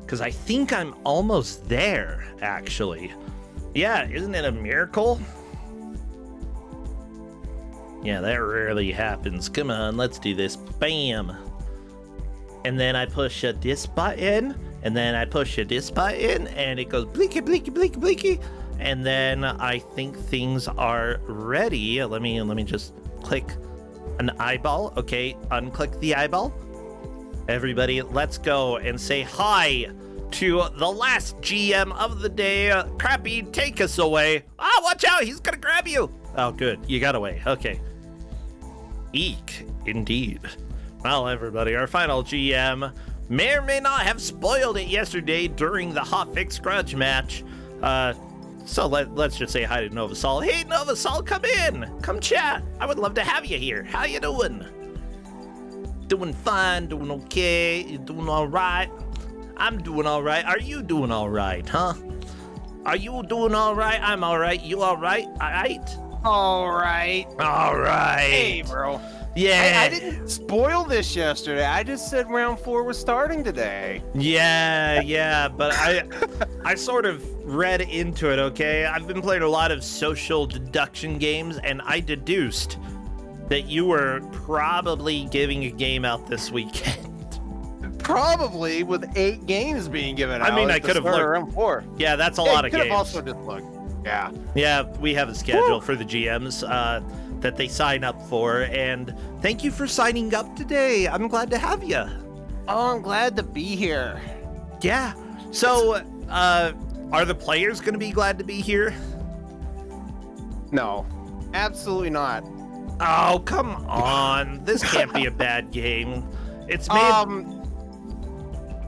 because I think I'm almost there, actually. Yeah, isn't it a miracle? Yeah, that rarely happens. Come on, let's do this. Bam! And then I push this button, and then I push this button, and it goes blinky, blinky, blinky, blinky. And then I think things are ready. Let me just click an eyeball. Okay, unclick the eyeball. Everybody, let's go and say hi to the last GM of the day. Crappy, take us away. Ah, watch out, he's gonna grab you. Oh, good, you got away. Okay. Eek, indeed. Well, everybody, our final GM may or may not have spoiled it yesterday during the Hotfix Grudge match. So let's just say hi to Novasol. Hey, Novasol, come in. Come chat. I would love to have you here. How you doing? Doing fine, doing okay. You doing all right? I'm doing all right. Are you doing all right, huh? Are you doing all right? I'm all right. You all right? All right? All right. All right. Hey, bro. Yeah. I didn't spoil this yesterday. I just said round 4 was starting today. Yeah, but I sort of read into it, okay? I've been playing a lot of social deduction games, and I deduced that you were probably giving a game out this weekend. Probably with 8 games being given out. I mean, I could have looked. Around 4. Yeah, that's a lot of games. Could have also just looked. Yeah. Yeah, we have a schedule for the GMs that they sign up for, and thank you for signing up today. I'm glad to have you. Oh, I'm glad to be here. Yeah. So, are the players going to be glad to be here? No, absolutely not. Oh, come on. This can't be a bad game. It's made...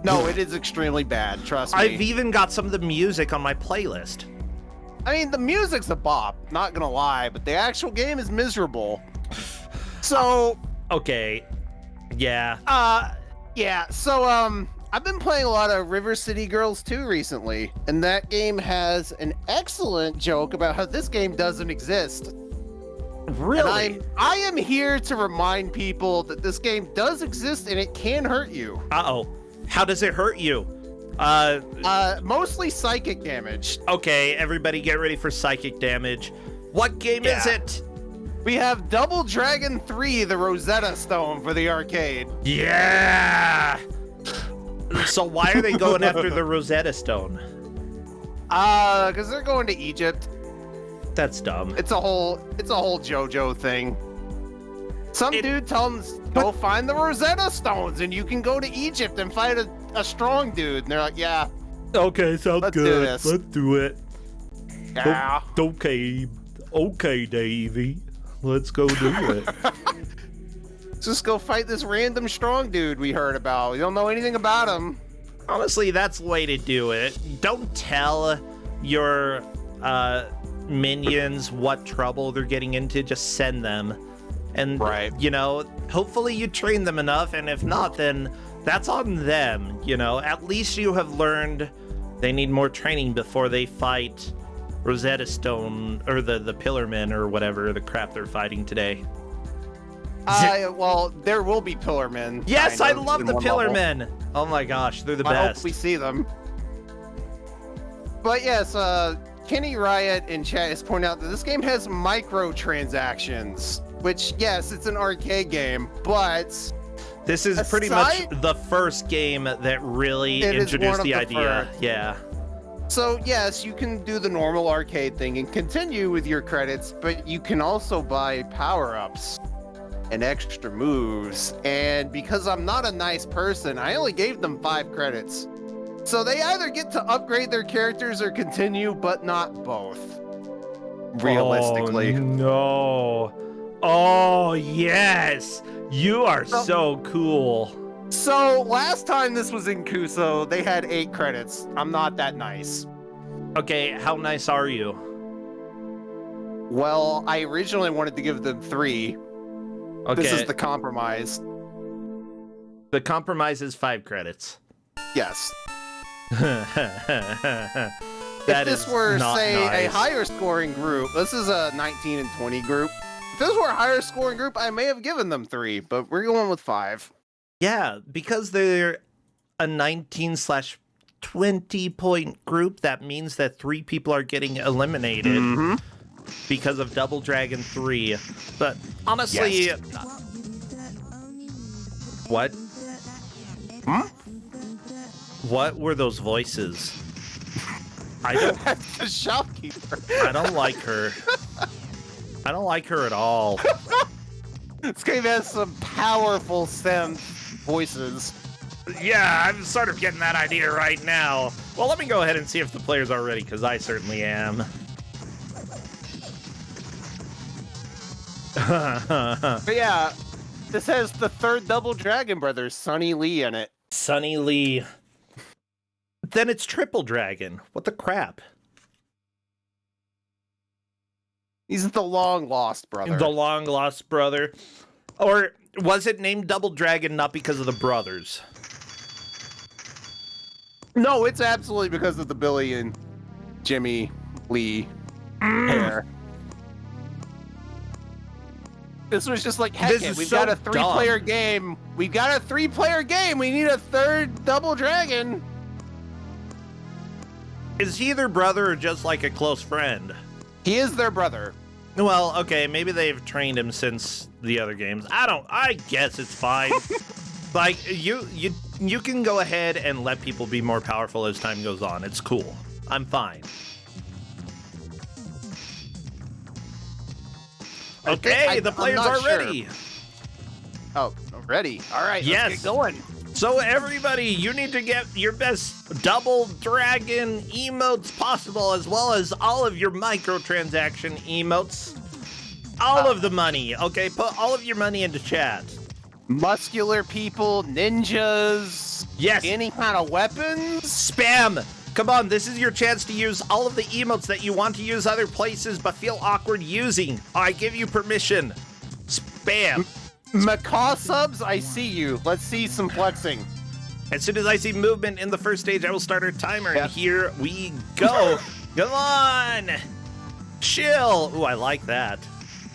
No, it is extremely bad, trust me. I've even got some of the music on my playlist. I mean, the music's a bop, not gonna lie, but the actual game is miserable. So... Okay. Yeah. Yeah, so, I've been playing a lot of River City Girls 2 recently, and that game has an excellent joke about how this game doesn't exist. Really? And I am here to remind people that this game does exist and it can hurt you. Uh-oh. How does it hurt you? Mostly psychic damage. Okay, everybody get ready for psychic damage. What game is it? We have Double Dragon 3, the Rosetta Stone for the arcade. Yeah! So why are they going after the Rosetta Stone? Because they're going to Egypt. That's dumb. It's a whole JoJo thing. Some dude tells them, go find the Rosetta Stones and you can go to Egypt and fight a strong dude. And they're like, yeah. Okay, sounds Let's good. do this. Let's do it. Yeah. Okay, Davey. Let's go do it. Just go fight this random strong dude we heard about. We don't know anything about him. Honestly, that's the way to do it. Don't tell your minions what trouble they're getting into. Just send them. And, you know, hopefully you train them enough. And if not, then that's on them. You know, at least you have learned they need more training before they fight Rosetta Stone or the Pillarmen or whatever the crap they're fighting today. Well, there will be Pillarmen. Yes, I love the Pillarmen. Oh my gosh, they're the best. I hope we see them. But yes, Kenny Riot in chat has pointed out that this game has microtransactions, which, yes, it's an arcade game, but this is pretty much the first game that really introduced the idea. Yeah. So yes, you can do the normal arcade thing and continue with your credits, but you can also buy power-ups and extra moves. And because I'm not a nice person, I only gave them 5 credits. So they either get to upgrade their characters or continue, but not both. Realistically. Oh, no. Oh, yes. You are so cool. So last time this was in Kuso, they had 8 credits. I'm not that nice. Okay, how nice are you? Well, I originally wanted to give them 3. Okay. This is the compromise. The compromise is 5 credits. Yes. If this were, say, a higher scoring group, this is a 19 and 20 group. If this were a higher scoring group, I may have given them 3, but we're going with 5. Yeah, because they're a 19/20 20-point group, that means that 3 people are getting eliminated because of Double Dragon 3. But honestly, Yes. What? What were those voices? I don't. That's the shopkeeper. I don't like her. I don't like her at all. This game has some powerful synth voices. Yeah, I'm sort of getting that idea right now. Well, let me go ahead and see if the players are ready, because I certainly am. But yeah, this has the third Double Dragon brothers, Sunny Lee, in it. Sunny Lee. Then it's Triple Dragon. What the crap? He's the long lost brother. The long lost brother. Or was it named Double Dragon not because of the brothers? No, it's absolutely because of the Billy and Jimmy Lee pair. This was just like, heck This it, is we've so got a 3-player game. We've got a 3-player game. We need a third Double Dragon. Is he their brother or just like a close friend? He is their brother. Well, okay, maybe they've trained him since the other games. I guess it's fine. Like, you can go ahead and let people be more powerful as time goes on. It's cool. I'm fine. Okay, the players are ready. Oh, ready. All right, Yes. let's get going. So everybody, you need to get your best Double Dragon emotes possible, as well as all of your microtransaction emotes. All of the money. Okay, put all of your money into chat. Muscular people, ninjas, Yes. any kind of weapons. Spam. Come on, this is your chance to use all of the emotes that you want to use other places but feel awkward using. I give you permission. Spam. Macaw subs, I see you. Let's see some flexing. As soon as I see movement in the first stage, I will start our timer. Yep. And here we go. Come on. Chill. Ooh, I like that.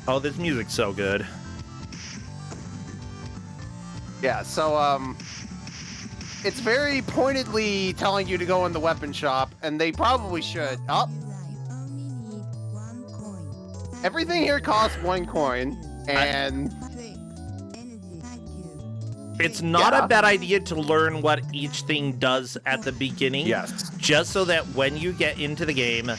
Oh, this music's so good. Yeah, so, it's very pointedly telling you to go in the weapon shop, and they probably should. Oh. Everything here costs 1 coin, and... It's not a bad idea to learn what each thing does at the beginning. Yes. Just so that when you get into the game,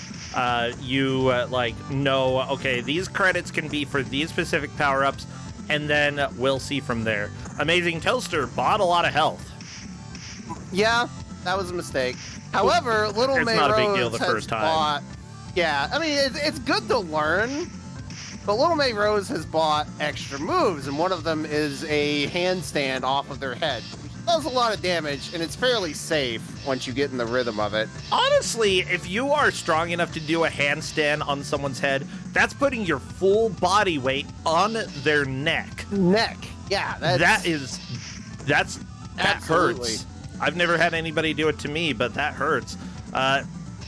you like know, okay, these credits can be for these specific power-ups, and then we'll see from there. Amazing Toaster bought a lot of health. Yeah, that was a mistake. However, Little It's May not a big Rose deal the has first time. bought... Yeah, I mean, it's good to learn, but Little May Rose has bought extra moves, and one of them is a handstand off of their head, which does a lot of damage, and it's fairly safe once you get in the rhythm of it. Honestly, if you are strong enough to do a handstand on someone's head, that's putting your full body weight on their neck. Neck, yeah, That Absolutely. hurts. I've never had anybody do it to me, but that hurts.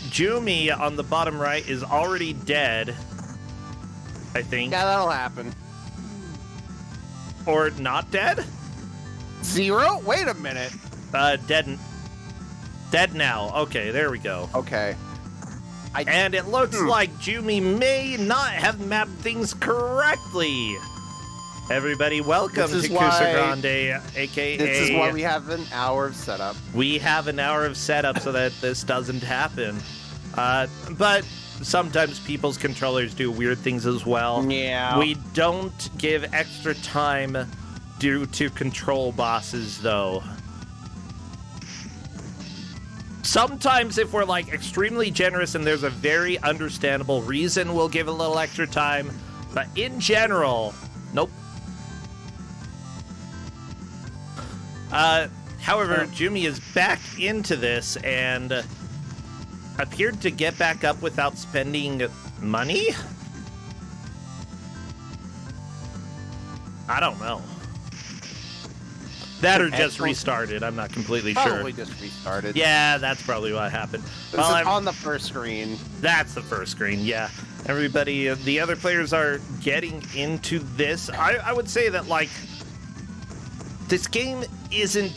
Jumi on the bottom right is already dead, I think. Yeah, that'll happen. Or not dead? 0? Wait a minute. Dead now. Okay, there we go. Okay. And it looks like Jumi may not have mapped things correctly. Everybody, welcome to Kusog7ande, aka... This is why we have an hour of setup. We have an hour of setup so that this doesn't happen. But sometimes people's controllers do weird things as well. Yeah. We don't give extra time due to control bosses, though. Sometimes if we're, like, extremely generous and there's a very understandable reason, we'll give a little extra time. But in general, nope. However, Jumi is back into this and appeared to get back up without spending money? I don't know. That or just restarted. I'm not completely sure. Probably just restarted. Yeah, that's probably what happened. This is on the first screen. That's the first screen, yeah. Everybody, the other players are getting into this. I would say that, like, this game isn't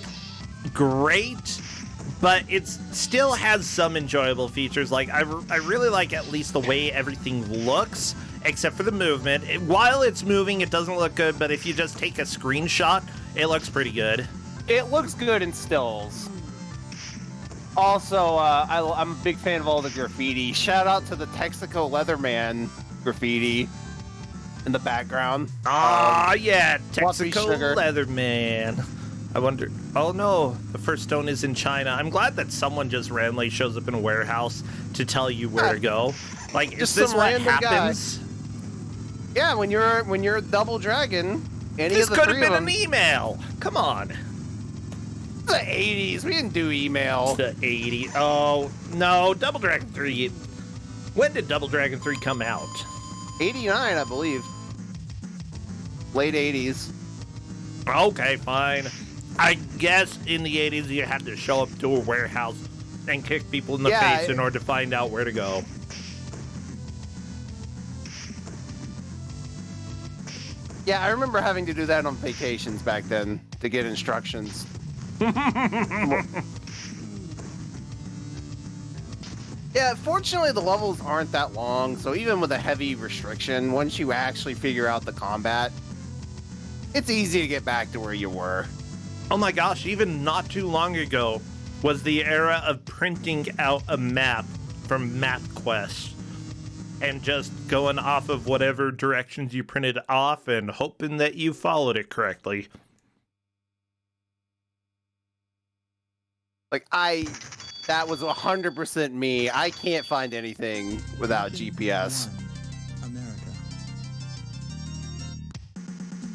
great, but it still has some enjoyable features. Like, I really like at least the way everything looks, except for the movement. While it's moving, it doesn't look good, but if you just take a screenshot, it looks pretty good. It looks good in stills. Also, I'm a big fan of all the graffiti. Shout out to the Texaco Leatherman graffiti in the background. Yeah, Fluffy Texaco sugar. Leatherman. I wonder. Oh no, the first stone is in China. I'm glad that someone just randomly shows up in a warehouse to tell you where to go. Like, Just is this some what random guy. happens? Yeah, when you're a double dragon, any This of the could have three of been them. an email. Come on. The 80s, we didn't do email. The 80. Oh no, Double Dragon 3. When did Double Dragon 3 come out? 89, I believe. Late 80s. Okay, fine. I guess in the 80s you had to show up to a warehouse and kick people in the face in order to find out where to go. Yeah, I remember having to do that on vacations back then to get instructions. Yeah, fortunately the levels aren't that long, so even with a heavy restriction, once you actually figure out the combat, it's easy to get back to where you were. Oh my gosh, even not too long ago was the era of printing out a map from MapQuest and just going off of whatever directions you printed off and hoping that you followed it correctly. Like, that was 100% me. I can't find anything without GPS. America.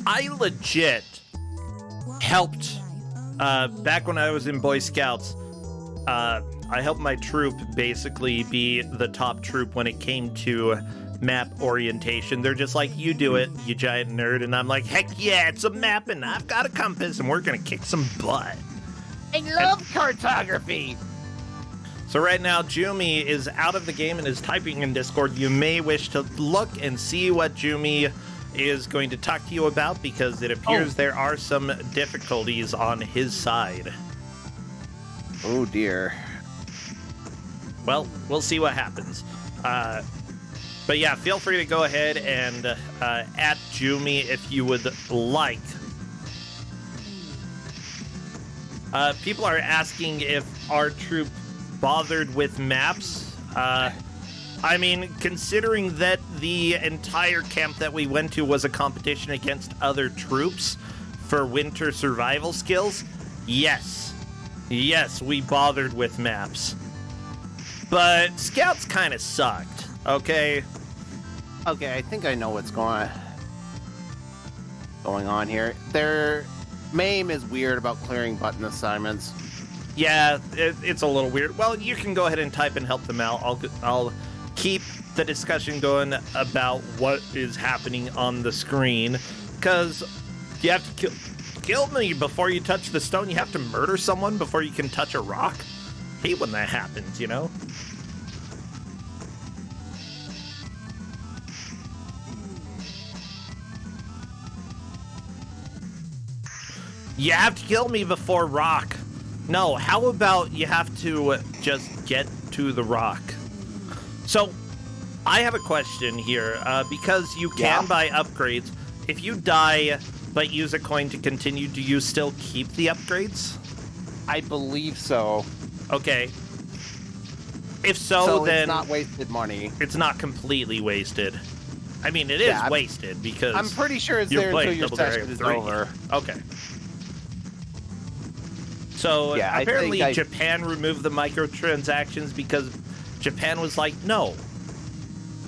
I legit helped, back when I was in Boy Scouts, I helped my troop basically be the top troop when it came to map orientation. They're just like, you do it, you giant nerd. And I'm like, heck yeah, it's a map and I've got a compass and we're gonna kick some butt. I love cartography! So right now, Jumi is out of the game and is typing in Discord. You may wish to look and see what Jumi is going to talk to you about, because it appears there are some difficulties on his side. Oh dear. Well, we'll see what happens. But yeah, feel free to go ahead and at Jumi if you would like. People are asking if our troop bothered with maps. I mean, considering that the entire camp that we went to was a competition against other troops for winter survival skills, yes. Yes, we bothered with maps. But scouts kind of sucked, okay? Okay, I think I know what's going on here. Their MAME is weird about clearing button assignments. Yeah, it's a little weird. Well, you can go ahead and type and help them out. I'll keep the discussion going about what is happening on the screen, because you have to kill me before you touch the stone. You have to murder someone before you can touch a rock. Hate when that happens, you know? You have to kill me before rock. No, how about you have to just get to the rock? So, I have a question here. Because you can buy upgrades, if you die but use a coin to continue, do you still keep the upgrades? I believe so. Okay. If so, then it's not wasted money. it's not completely wasted. I mean, it is Yeah, wasted because I'm pretty sure it's you're there until playing your Double session Dragon is 3. over. Okay. So Yeah, I apparently think Japan removed the microtransactions because Japan was like, no,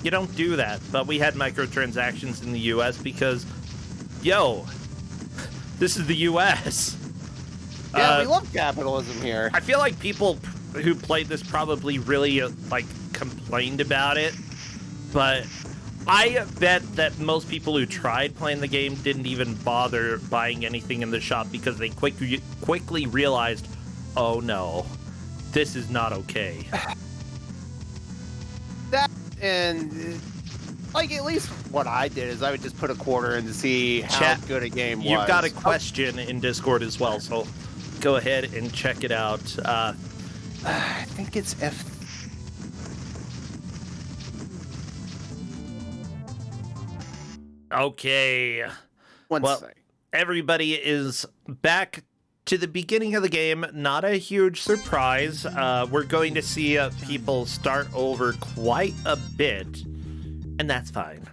you don't do that. But we had microtransactions in the US because, yo, this is the US. Yeah, we love capitalism here. I feel like people who played this probably really complained about it, but I bet that most people who tried playing the game didn't even bother buying anything in the shop because they quickly realized, oh no, this is not okay. That, and like, at least what I did is I would just put a quarter in to see how Chat, good a game was. You've got a question in Discord as well, so go ahead and check it out. I think it's F. Okay. One Well, second. everybody is back to the beginning of the game. Not a huge surprise. We're going to see people start over quite a bit, and that's fine.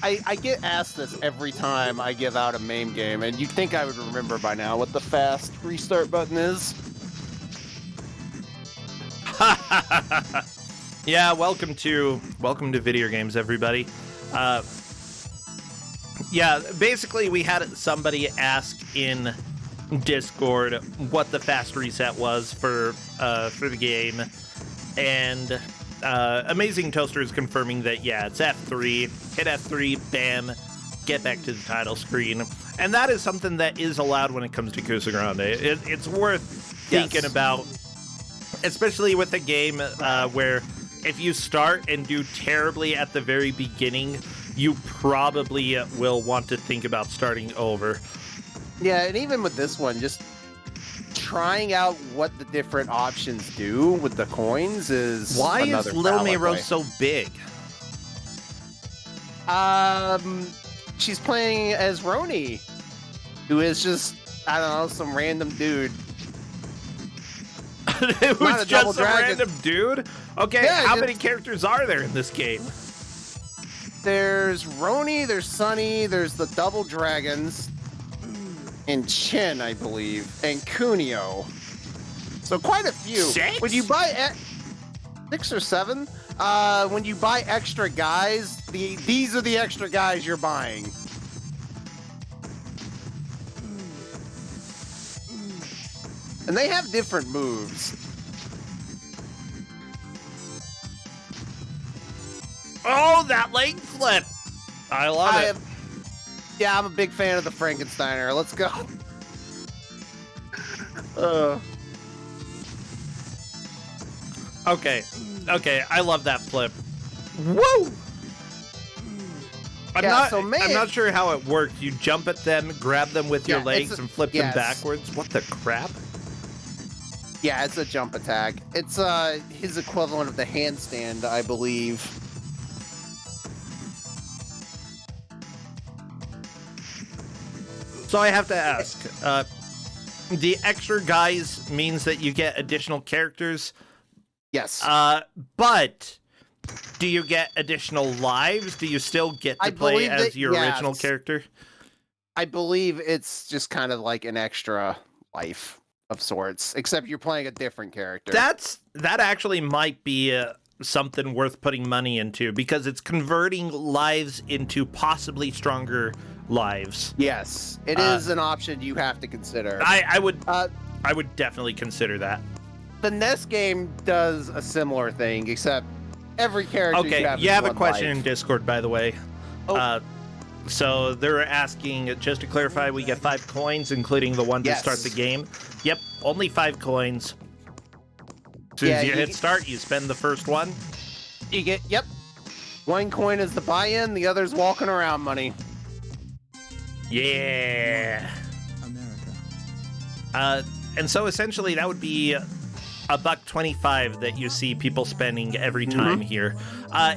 I get asked this every time I give out a MAME game, and you'd think I would remember by now what the fast restart button is. Yeah, welcome to video games, everybody. Yeah, basically we had somebody ask in Discord what the fast reset was for the game, and Amazing Toaster is confirming that, yeah, it's F3. Hit F3, bam, get back to the title screen. And that is something that is allowed when it comes to Kusog7ande. It's worth thinking about, especially with a game where if you start and do terribly at the very beginning, you probably will want to think about starting over. Yeah, and even with this one, just trying out what the different options do with the coins is Why another is Little valid Mayro way. so big? She's playing as Roni, who is just, I don't know, some random dude. It Not was a double just a dragon. random dude? Okay, Yeah, how just- many characters are there in this game? There's Roni, there's Sunny, there's the double dragons, and Chin, I believe, and Kunio. So quite a few. 6? When you buy 6 or 7, when you buy extra guys, these are the extra guys you're buying. And they have different moves. Oh, that leg flip! I love it. Yeah, I'm a big fan of the Frankensteiner. Let's go. Okay, I love that flip. Woo! I'm not sure how it works. You jump at them, grab them with your Yeah, legs, and flip them yes. backwards. What the crap? Yeah, it's a jump attack. It's his equivalent of the handstand, I believe. So I have to ask, the extra guys means that you get additional characters, Yes. but do you get additional lives? Do you still get to I play believe as that- your yes. original character? I believe it's just kind of like an extra life of sorts, except you're playing a different character. That actually might be something worth putting money into, because it's converting lives into possibly stronger lives. Yes, it is an option you have to consider. I would definitely consider that. The NES game does a similar thing, except every character Okay, you have a one question life. in Discord, by the way. Oh. So they're asking, just to clarify, we get 5 coins, including the one to Yes. start the game. Yep, only 5 coins. As soon as you hit start, you spend the first one. You get, yep. One coin is the buy-in, the other's walking around money. Yeah. America. And so essentially that would be $1.25 that you see people spending every time here.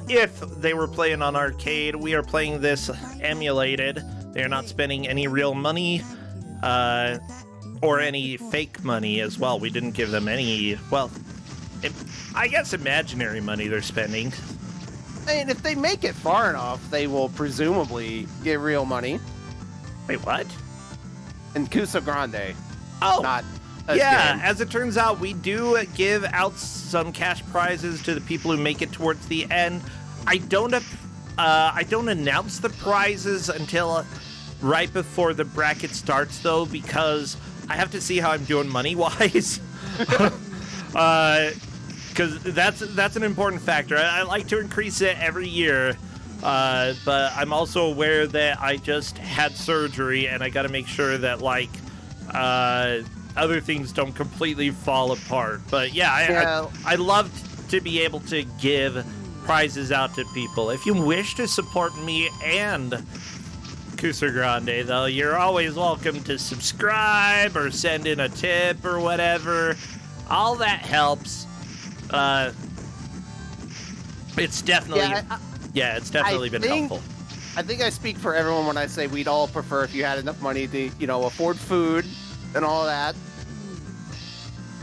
If they were playing on arcade, we are playing this emulated. They're not spending any real money or any fake money as well. We didn't give them any, well, I guess imaginary money they're spending. And if they make it far enough, they will presumably get real money. Wait, what? And Kusog7ande, Oh, not a yeah, game. as it turns out, we do give out some cash prizes to the people who make it towards the end. I don't announce the prizes until right before the bracket starts, though, because I have to see how I'm doing money-wise. Because that's an important factor. I like to increase it every year, but I'm also aware that I just had surgery, and I got to make sure that, like, other things don't completely fall apart. But yeah, I love to be able to give prizes out to people. If you wish to support me and Kusog7ande, though. You're always welcome to subscribe or send in a tip or whatever. All that helps. It's definitely, it's definitely been helpful. I think I speak for everyone when I say we'd all prefer if you had enough money to, afford food and all that.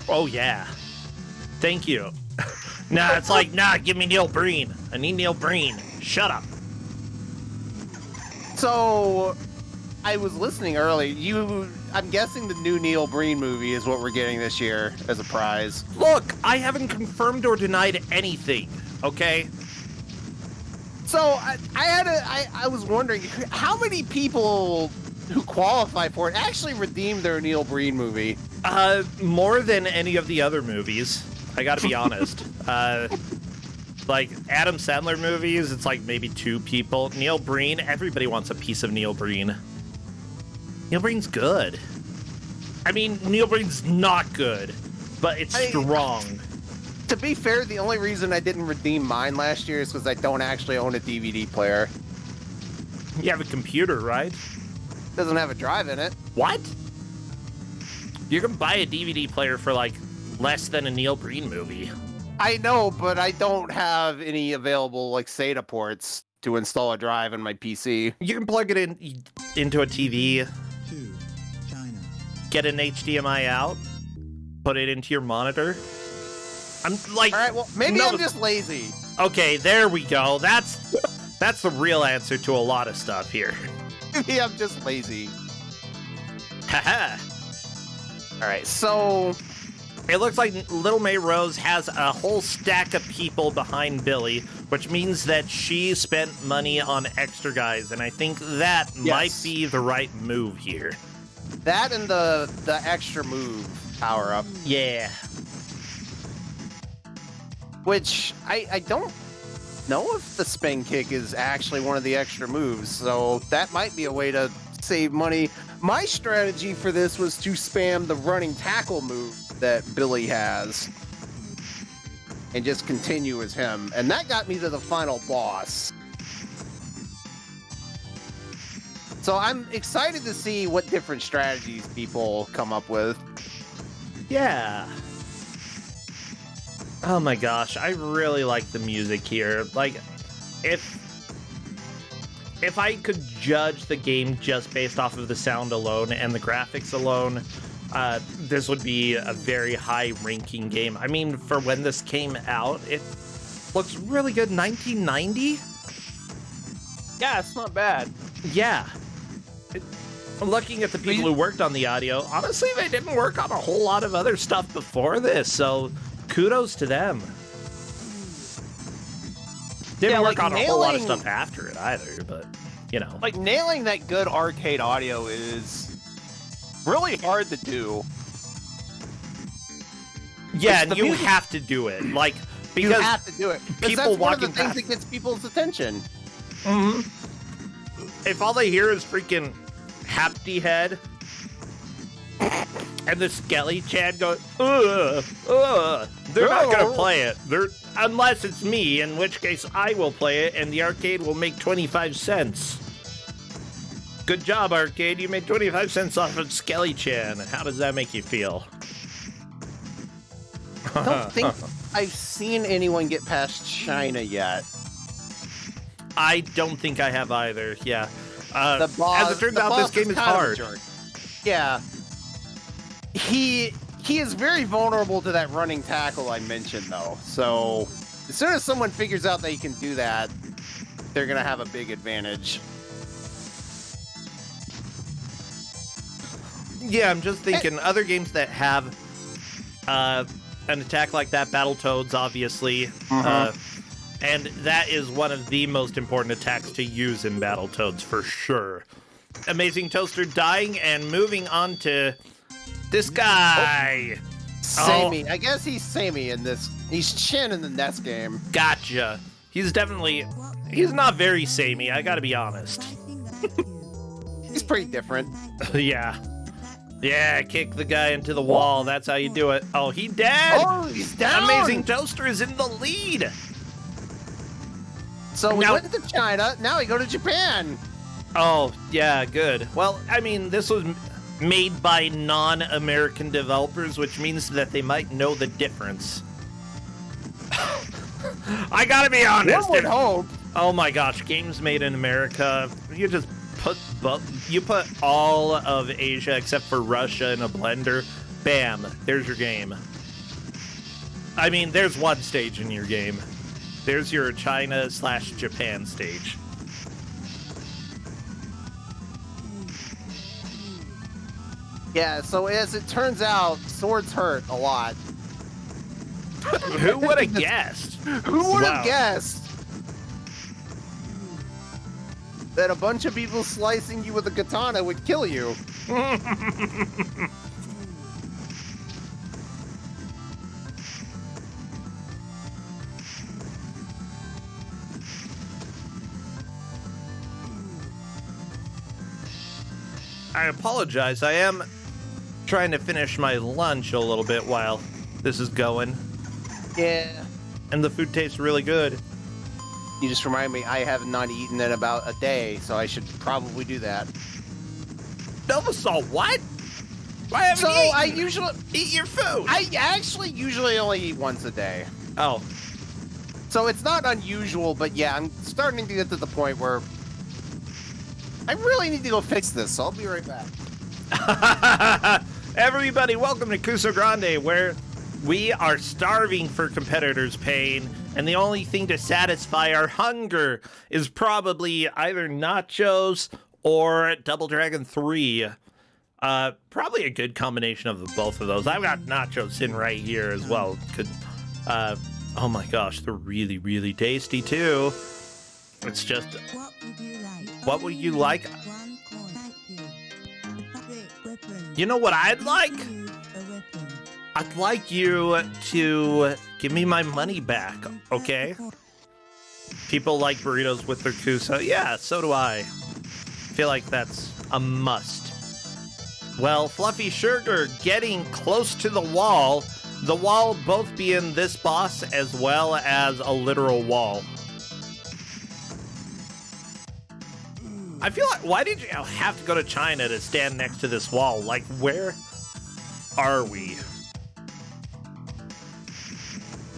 Oh, yeah. Thank you. Nah, it's like, give me Neil Breen. I need Neil Breen. Shut up. So, I was listening early. I'm guessing the new Neil Breen movie is what we're getting this year as a prize. Look, I haven't confirmed or denied anything, okay? So, I was wondering, how many people who qualify for it actually redeemed their Neil Breen movie? More than any of the other movies. I gotta be honest. Like, Adam Sandler movies, it's like maybe 2 people. Neil Breen, everybody wants a piece of Neil Breen. Neil Breen's good. I mean, Neil Breen's not good, but it's strong. To be fair, the only reason I didn't redeem mine last year is because I don't actually own a DVD player. You have a computer, right? Doesn't have a drive in it. What? You can buy a DVD player for, like, less than a Neil Breen movie. I know, but I don't have any available, like, SATA ports to install a drive in my PC. You can plug it into a TV, get an HDMI out, put it into your monitor. I'm like... All right, well, maybe I'm just lazy. Okay, there we go. That's the real answer to a lot of stuff here. Maybe I'm just lazy. Haha. All right, so... It looks like Little May Rose has a whole stack of people behind Billy, which means that she spent money on extra guys, and I think that might be the right move here. That and the extra move power-up. Yeah. Which, I don't know if the spin kick is actually one of the extra moves, so that might be a way to save money. My strategy for this was to spam the running tackle move that Billy has and just continue as him, and that got me to the final boss. So I'm excited to see what different strategies people come up with. Yeah. Oh my gosh, I really like the music here. Like, if I could judge the game just based off of the sound alone and the graphics alone, this would be a very high-ranking game. I mean, for when this came out, it looks really good. 1990? Yeah, it's not bad. Yeah. Looking at the people who worked on the audio, honestly, they didn't work on a whole lot of other stuff before this, so kudos to them. Didn't work on a whole lot of stuff after it either, but, you know. Like, nailing that good arcade audio is really hard to do. Yeah, and you have to do it. Like, because you have to do it. People that's one of walking the things past that gets people's attention. Mm-hmm. If all they hear is freaking Hapty Head and the Skelly Chad going, they're not gonna play it. Unless it's me, in which case I will play it, and the arcade will make 25 cents. Good job, arcade. You made 25 cents off of Skelly Chan. How does that make you feel? I don't think I've seen anyone get past China yet. I don't think I have either. Yeah. The boss, as it turns out, this game is hard. Yeah. He is very vulnerable to that running tackle I mentioned, though. So as soon as someone figures out that he can do that, they're gonna have a big advantage. Yeah, I'm just thinking other games that have an attack like that, Battletoads, obviously. And that is one of the most important attacks to use in Battletoads, for sure. Amazing Toaster dying and moving on to this guy. Sammy. I guess he's Sammy in this. He's Chin in the NES game. Gotcha. He's not very samey, I gotta be honest. He's pretty different. Yeah. Yeah, kick the guy into the wall. That's how you do it. Oh, he dead! Oh, he's down! Amazing Toaster is in the lead! So we went to China, now we go to Japan! Oh, yeah, good. Well, I mean, this was made by non-American developers, which means that they might know the difference. I gotta be honest. One would hope. Oh my gosh, games made in America, you just put all of Asia except for Russia in a blender. Bam, there's your game. I mean, there's one stage in your game. There's your China/Japan stage. Yeah, so as it turns out, swords hurt a lot. Who would have guessed? Who would have guessed that a bunch of people slicing you with a katana would kill you? I apologize. I am trying to finish my lunch a little bit while this is going. Yeah. And the food tastes really good. You just remind me, I have not eaten in about a day, so I should probably do that. Novasol, what? Why haven't So you eaten? I usually Eat your food. I actually usually only eat once a day. Oh. So it's not unusual, but yeah, I'm starting to get to the point where I really need to go fix this, so I'll be right back. Everybody, welcome to Kusog7ande, where we are starving for competitors' pain, and the only thing to satisfy our hunger is probably either nachos or Double Dragon 3. Probably a good combination of both of those. I've got nachos sitting right here as well. Oh my gosh, they're really, really tasty too. It's just... What would you like? You know what I'd like? I'd like you to give me my money back, okay? People like burritos with their kusa. Yeah, so do I. Feel like that's a must. Well, Fluffy Sugar getting close to the wall. The wall both being this boss as well as a literal wall. I feel like, why did you have to go to China to stand next to this wall? Like, where are we?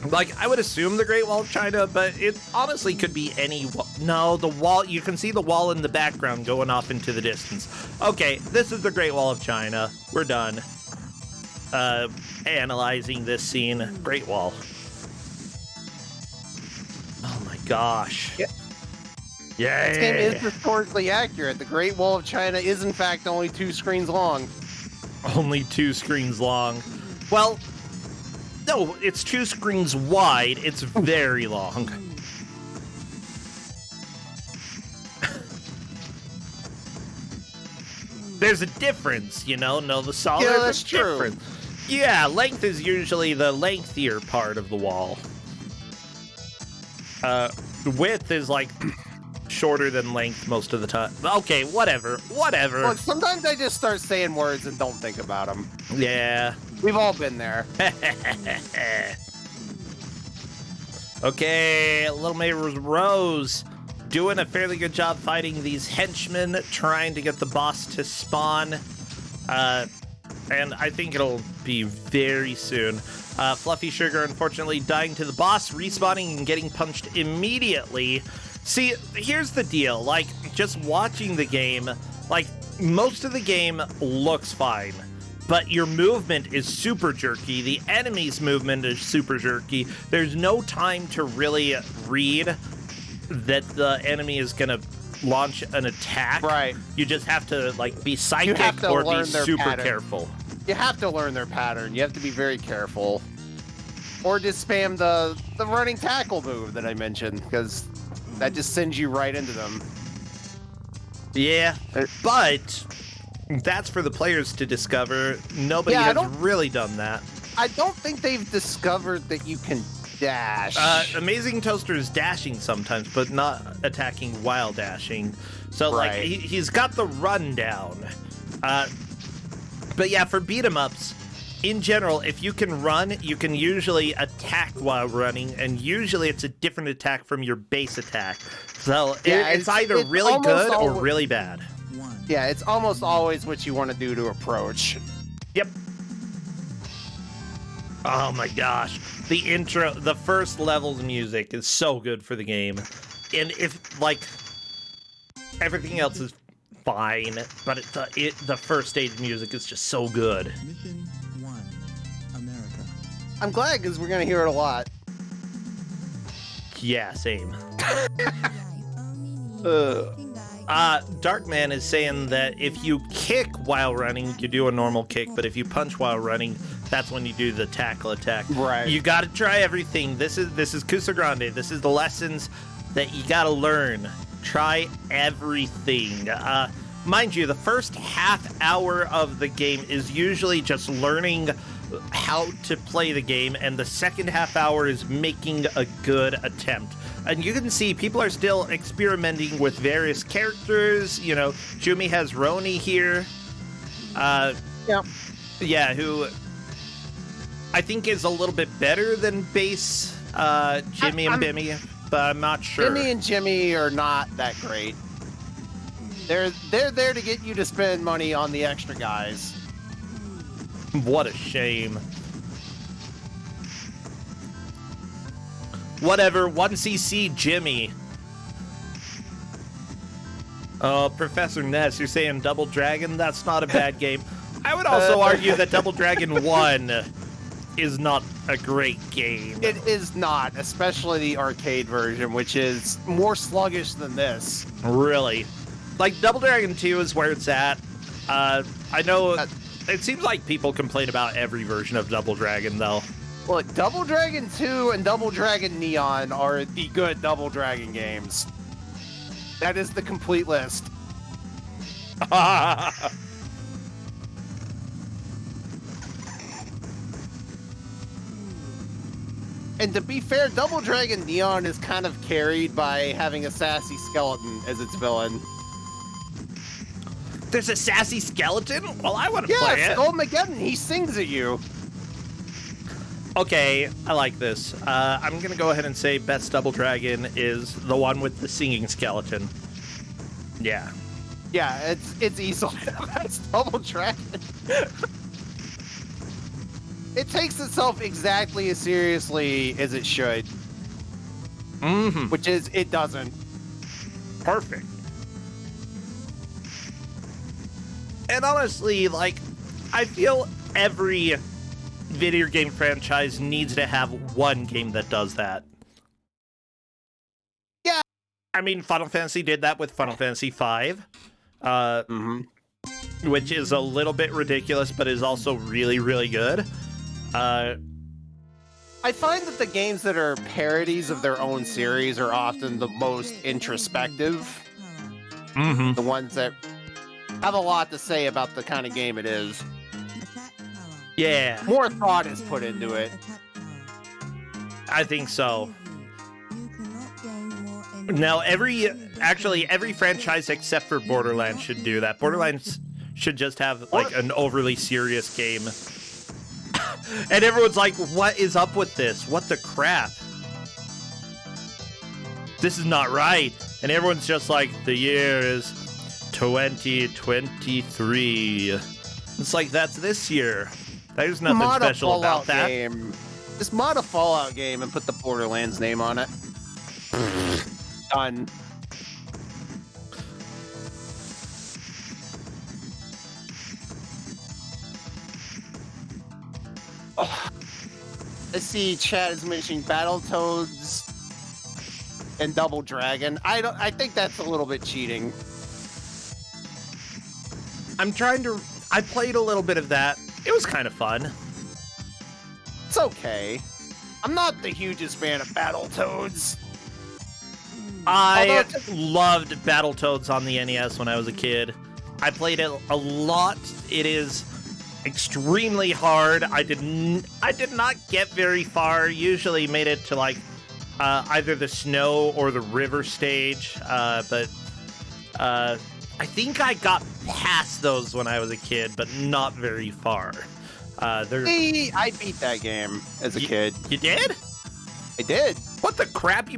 Like, I would assume the Great Wall of China, but it honestly could be any wall. No, the wall, you can see the wall in the background going off into the distance. Okay, this is the Great Wall of China. We're done. Analyzing this scene. Great Wall. Oh my gosh. Yeah. Yay! This game is historically accurate. The Great Wall of China is, in fact, only 2 screens long. Only 2 screens long. Well, no, it's 2 screens wide. It's very long. There's a difference, you know? No, the solid. Yeah, that's true. Difference. Yeah, length is usually the lengthier part of the wall. Width is like shorter than length most of the time. Okay, whatever. Look, sometimes I just start saying words and don't think about them. Yeah. We've all been there. Okay, Little May Rose doing a fairly good job fighting these henchmen, trying to get the boss to spawn. And I think it'll be very soon. Fluffy Sugar, unfortunately, dying to the boss, respawning and getting punched immediately. See, here's the deal. Like, just watching the game, like, most of the game looks fine, but your movement is super jerky. The enemy's movement is super jerky. There's no time to really read that the enemy is going to launch an attack. Right. You just have to, like, be psychic to or learn be their super pattern. careful. You have to learn their pattern. You have to be very careful. Or just spam the running tackle move that I mentioned, because that just sends you right into them. Yeah, but that's for the players to discover. Nobody has really done that. I don't think they've discovered that you can dash. Amazing Toaster is dashing sometimes, but not attacking while dashing. So, like, Right. he's got the rundown. But yeah, for beat 'em ups, in general, if you can run, you can usually attack while running, and usually it's a different attack from your base attack. So Yeah, it's either it's really almost good or alwa- really bad. Yeah, it's almost always what you want to do to approach. Yep. Oh my gosh. The intro, the first level's music is so good for the game. And if, like, everything else is fine, but the first stage music is just so good. Mission 1, America. I'm glad because we're gonna hear it a lot. Yeah, same. Ugh. Darkman is saying that if you kick while running, you do a normal kick, but if you punch while running, that's when you do the tackle attack. Right. You gotta try everything. This is Kusog7ande. This is the lessons that you gotta learn. Try everything. Mind you, the first half hour of the game is usually just learning how to play the game, and the second half hour is making a good attempt. And you can see people are still experimenting with various characters. You know, Jumi has Roni here. Yeah, who I think is a little bit better than base Jimmy and Bimmy, but I'm not sure. Jimmy and Jimmy are not that great. They're there to get you to spend money on the extra guys. What a shame. Whatever, 1cc Jimmy. Oh, Professor Ness, you're saying Double Dragon? That's not a bad game. I would also argue that Double Dragon 1 is not a great game. It is not, especially the arcade version, which is more sluggish than this. Really. Like, Double Dragon 2 is where it's at. I know it seems like people complain about every version of Double Dragon, though. Look, Double Dragon 2 and Double Dragon Neon are the good Double Dragon games. That is the complete list. And to be fair, Double Dragon Neon is kind of carried by having a sassy skeleton as its villain. There's a sassy skeleton? Well, I want to play Yeah, it. Skullmageddon, he sings at you. Okay, I like this. I'm gonna go ahead and say best Double Dragon is the one with the singing skeleton. Yeah. Yeah, it's easily the best Double Dragon. It takes itself exactly as seriously as it should. Mm-hmm. Which is, it doesn't. Perfect. And honestly, like, I feel every video game franchise needs to have one game that does that. Yeah. I mean, Final Fantasy did that with Final Fantasy V, which is a little bit ridiculous, but is also really, really good. I find that the games that are parodies of their own series are often the most introspective. The ones that have a lot to say about the kind of game it is. Yeah. More thought is put into it. I think so. Now, every franchise except for Borderlands should do that. Borderlands should just have, like, an overly serious game. And everyone's like, what is up with this? What the crap? This is not right. And everyone's just like, the year is 2023. It's like, that's this year. There's nothing special about that. Game. Just mod a Fallout game and put the Borderlands name on it. Done. Oh. Let's see, chat is mentioning Battletoads and Double Dragon. I think that's a little bit cheating. I played a little bit of that. It was kind of fun. It's okay. I'm not the hugest fan of Battletoads. I loved Battletoads on the NES when I was a kid. I played it a lot. It is extremely hard. I did not get very far. Usually made it to like either the snow or the river stage, but I think I got past those when I was a kid, but not very far. I beat that game as a kid. You did? I did. What the crap?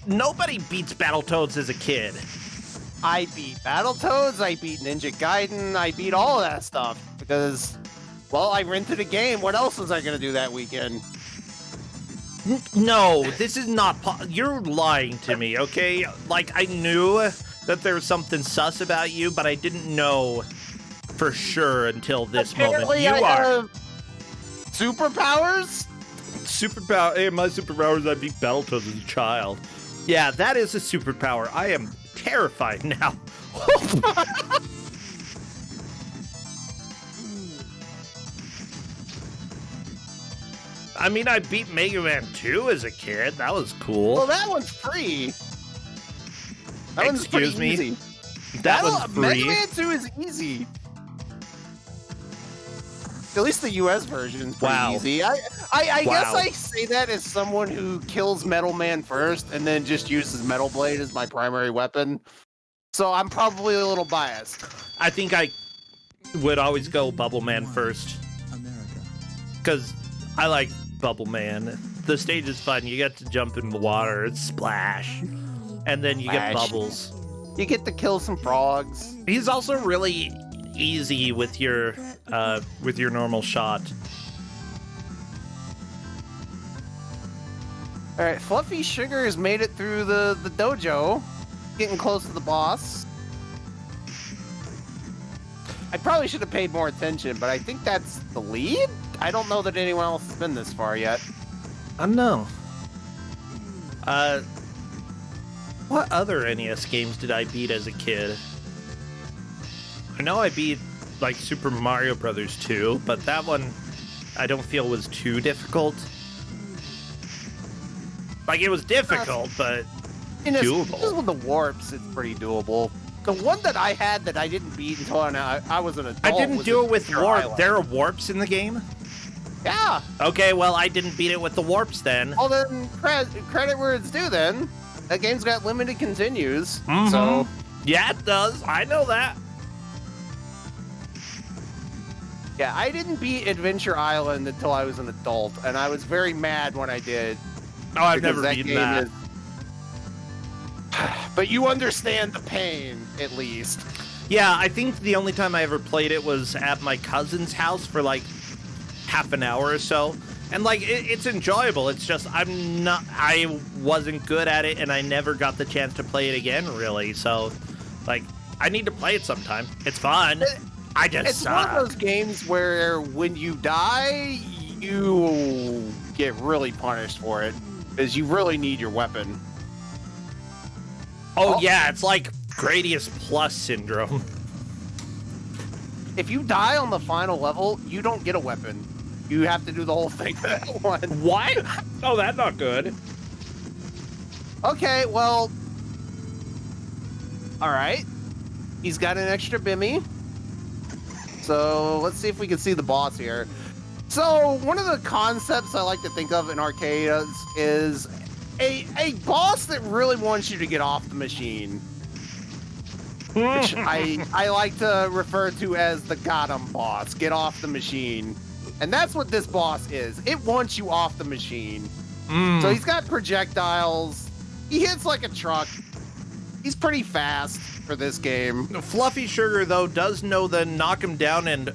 Nobody beats Battletoads as a kid. I beat Battletoads, I beat Ninja Gaiden, I beat all of that stuff because, well, I rented a game. What else was I going to do that weekend? No, this is not. You're lying to me, okay? Like, I knew that there was something sus about you, but I didn't know for sure until this moment. You I are. have superpowers? Hey, my superpower is I beat Battletoads as a child. Yeah, that is a superpower. I am terrified now. I mean, I beat Mega Man 2 as a kid. That was cool. Well, that one's free. That one's Excuse pretty me? easy. That one's free. Mega Man 2 is easy. At least the US version is pretty easy. I guess I say that as someone who kills Metal Man first and then just uses Metal Blade as my primary weapon. So I'm probably a little biased. I think I would always go Bubble Man first. America. Because I like Bubble Man. The stage is fun. You get to jump in the water, it's splash. And then you get Splash. bubbles. You get to kill some frogs. He's also really easy with your normal shot. All right, Fluffy Sugar has made it through the dojo, getting close to the boss. I probably should have paid more attention, but I think that's the lead? I don't know that anyone else has been this far yet. I don't know. What other NES games did I beat as a kid? I know I beat, like, Super Mario Brothers 2, but that one I don't feel was too difficult. Like, it was difficult, but doable. Just with the warps, it's pretty doable. The one that I had that I didn't beat until I was an adult. I didn't was do it with Adventure warp. Island. There are warps in the game? Yeah. Okay, well, I didn't beat it with the warps then. Well, then credit where it's due. Then that game's got limited continues. Mhm. So Yeah, it does. I know that. yeah, I didn't beat Adventure Island until I was an adult, and I was very mad when I did. Oh, I've because never beaten that. But you understand the pain, at least. Yeah, I think the only time I ever played it was at my cousin's house for like half an hour or so. And like, it's enjoyable. It's just, I wasn't good at it and I never got the chance to play it again, really. So, like, I need to play it sometime. It's fun. I just It's suck. one of those games where when you die, you get really punished for it, because you really need your weapon. Oh, yeah, it's like Gradius Plus syndrome. If you die on the final level, you don't get a weapon. You have to do the whole thing for that one. What? Oh, that's not good. Okay, well... Alright. He's got an extra Bimmy. So, let's see if we can see the boss here. So, one of the concepts I like to think of in arcades is a boss that really wants you to get off the machine. Which I like to refer to as the got 'em boss. Get off the machine. And that's what this boss is. It wants you off the machine. So he's got projectiles. He hits like a truck. He's pretty fast for this game. Fluffy Sugar, though, does know the knock him down and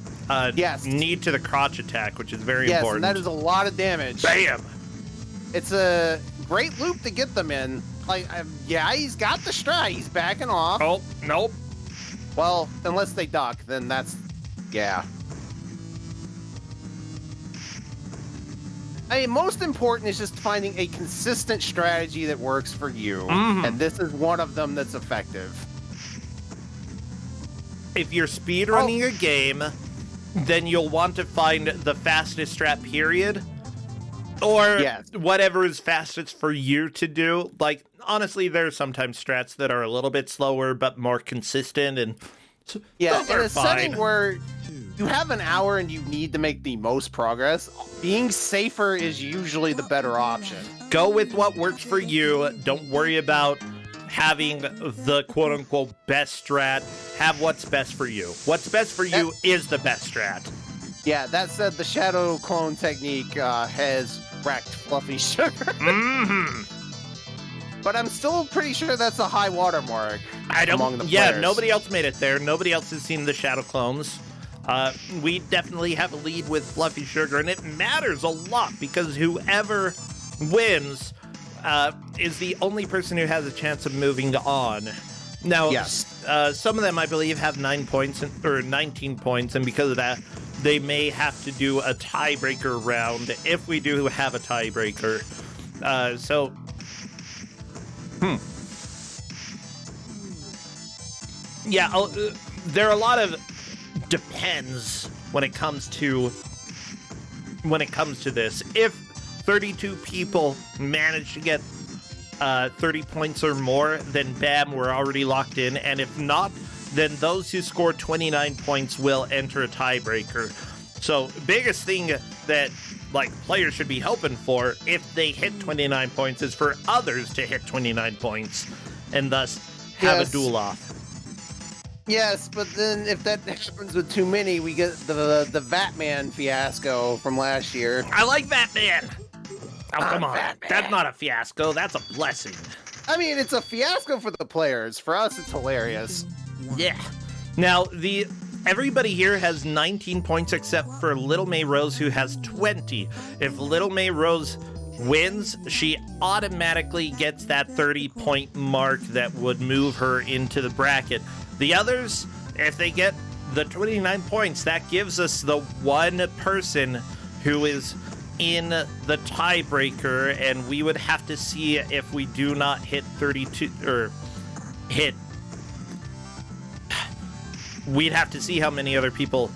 Yes. knee to the crotch attack, which is very Yes, important. and that is a lot of damage. Bam! It's a great loop to get them in. Like, yeah, he's got the stride. He's backing off. Oh, nope. Well, unless they duck, then that's... Yeah. I mean, most important is just finding a consistent strategy that works for you. And this is one of them that's effective. If you're speedrunning a game, then you'll want to find the fastest strat, period. Or Yes. whatever is fastest for you to do. Like, honestly, there are sometimes strats that are a little bit slower, but more consistent, and Yeah, those in are a setting fine. where 2, you have an hour and you need to make the most progress, being safer is usually the better option. Go with what works for you. Don't worry about having the quote-unquote best strat. Have what's best for you. What's best for you is the best strat. Yeah, that said, the shadow clone technique has wrecked Fluffy Sugar. but I'm still pretty sure that's a high watermark. I don't. Among the Yeah, players. nobody else made it there. Nobody else has seen the Shadow Clones. We definitely have a lead with Fluffy Sugar, and it matters a lot because whoever wins is the only person who has a chance of moving on. Now, Yes. Some of them, I believe, have 9 points or 19 points, and because of that, they may have to do a tiebreaker round if we do have a tiebreaker. Yeah, there are a lot of depends when it comes to this. If 32 people manage to get 30 points or more, then bam, we're already locked in. And if not, then those who score 29 points will enter a tiebreaker. So biggest thing that like players should be hoping for if they hit 29 points is for others to hit 29 points and thus have Yes. a duel off. Yes, but then if that happens with too many, we get the Batman fiasco from last year. I like Batman. Oh, come on. Batman. That's not a fiasco. That's a blessing. I mean, it's a fiasco for the players. For us, it's hilarious. Yeah. Now, everybody here has 19 points except for Little May Rose, who has 20. If Little May Rose wins, she automatically gets that 30-point mark that would move her into the bracket. The others, if they get the 29 points, that gives us the one person who is in the tiebreaker, and we would have to see if we do not hit 32 or hit. We'd have to see how many other people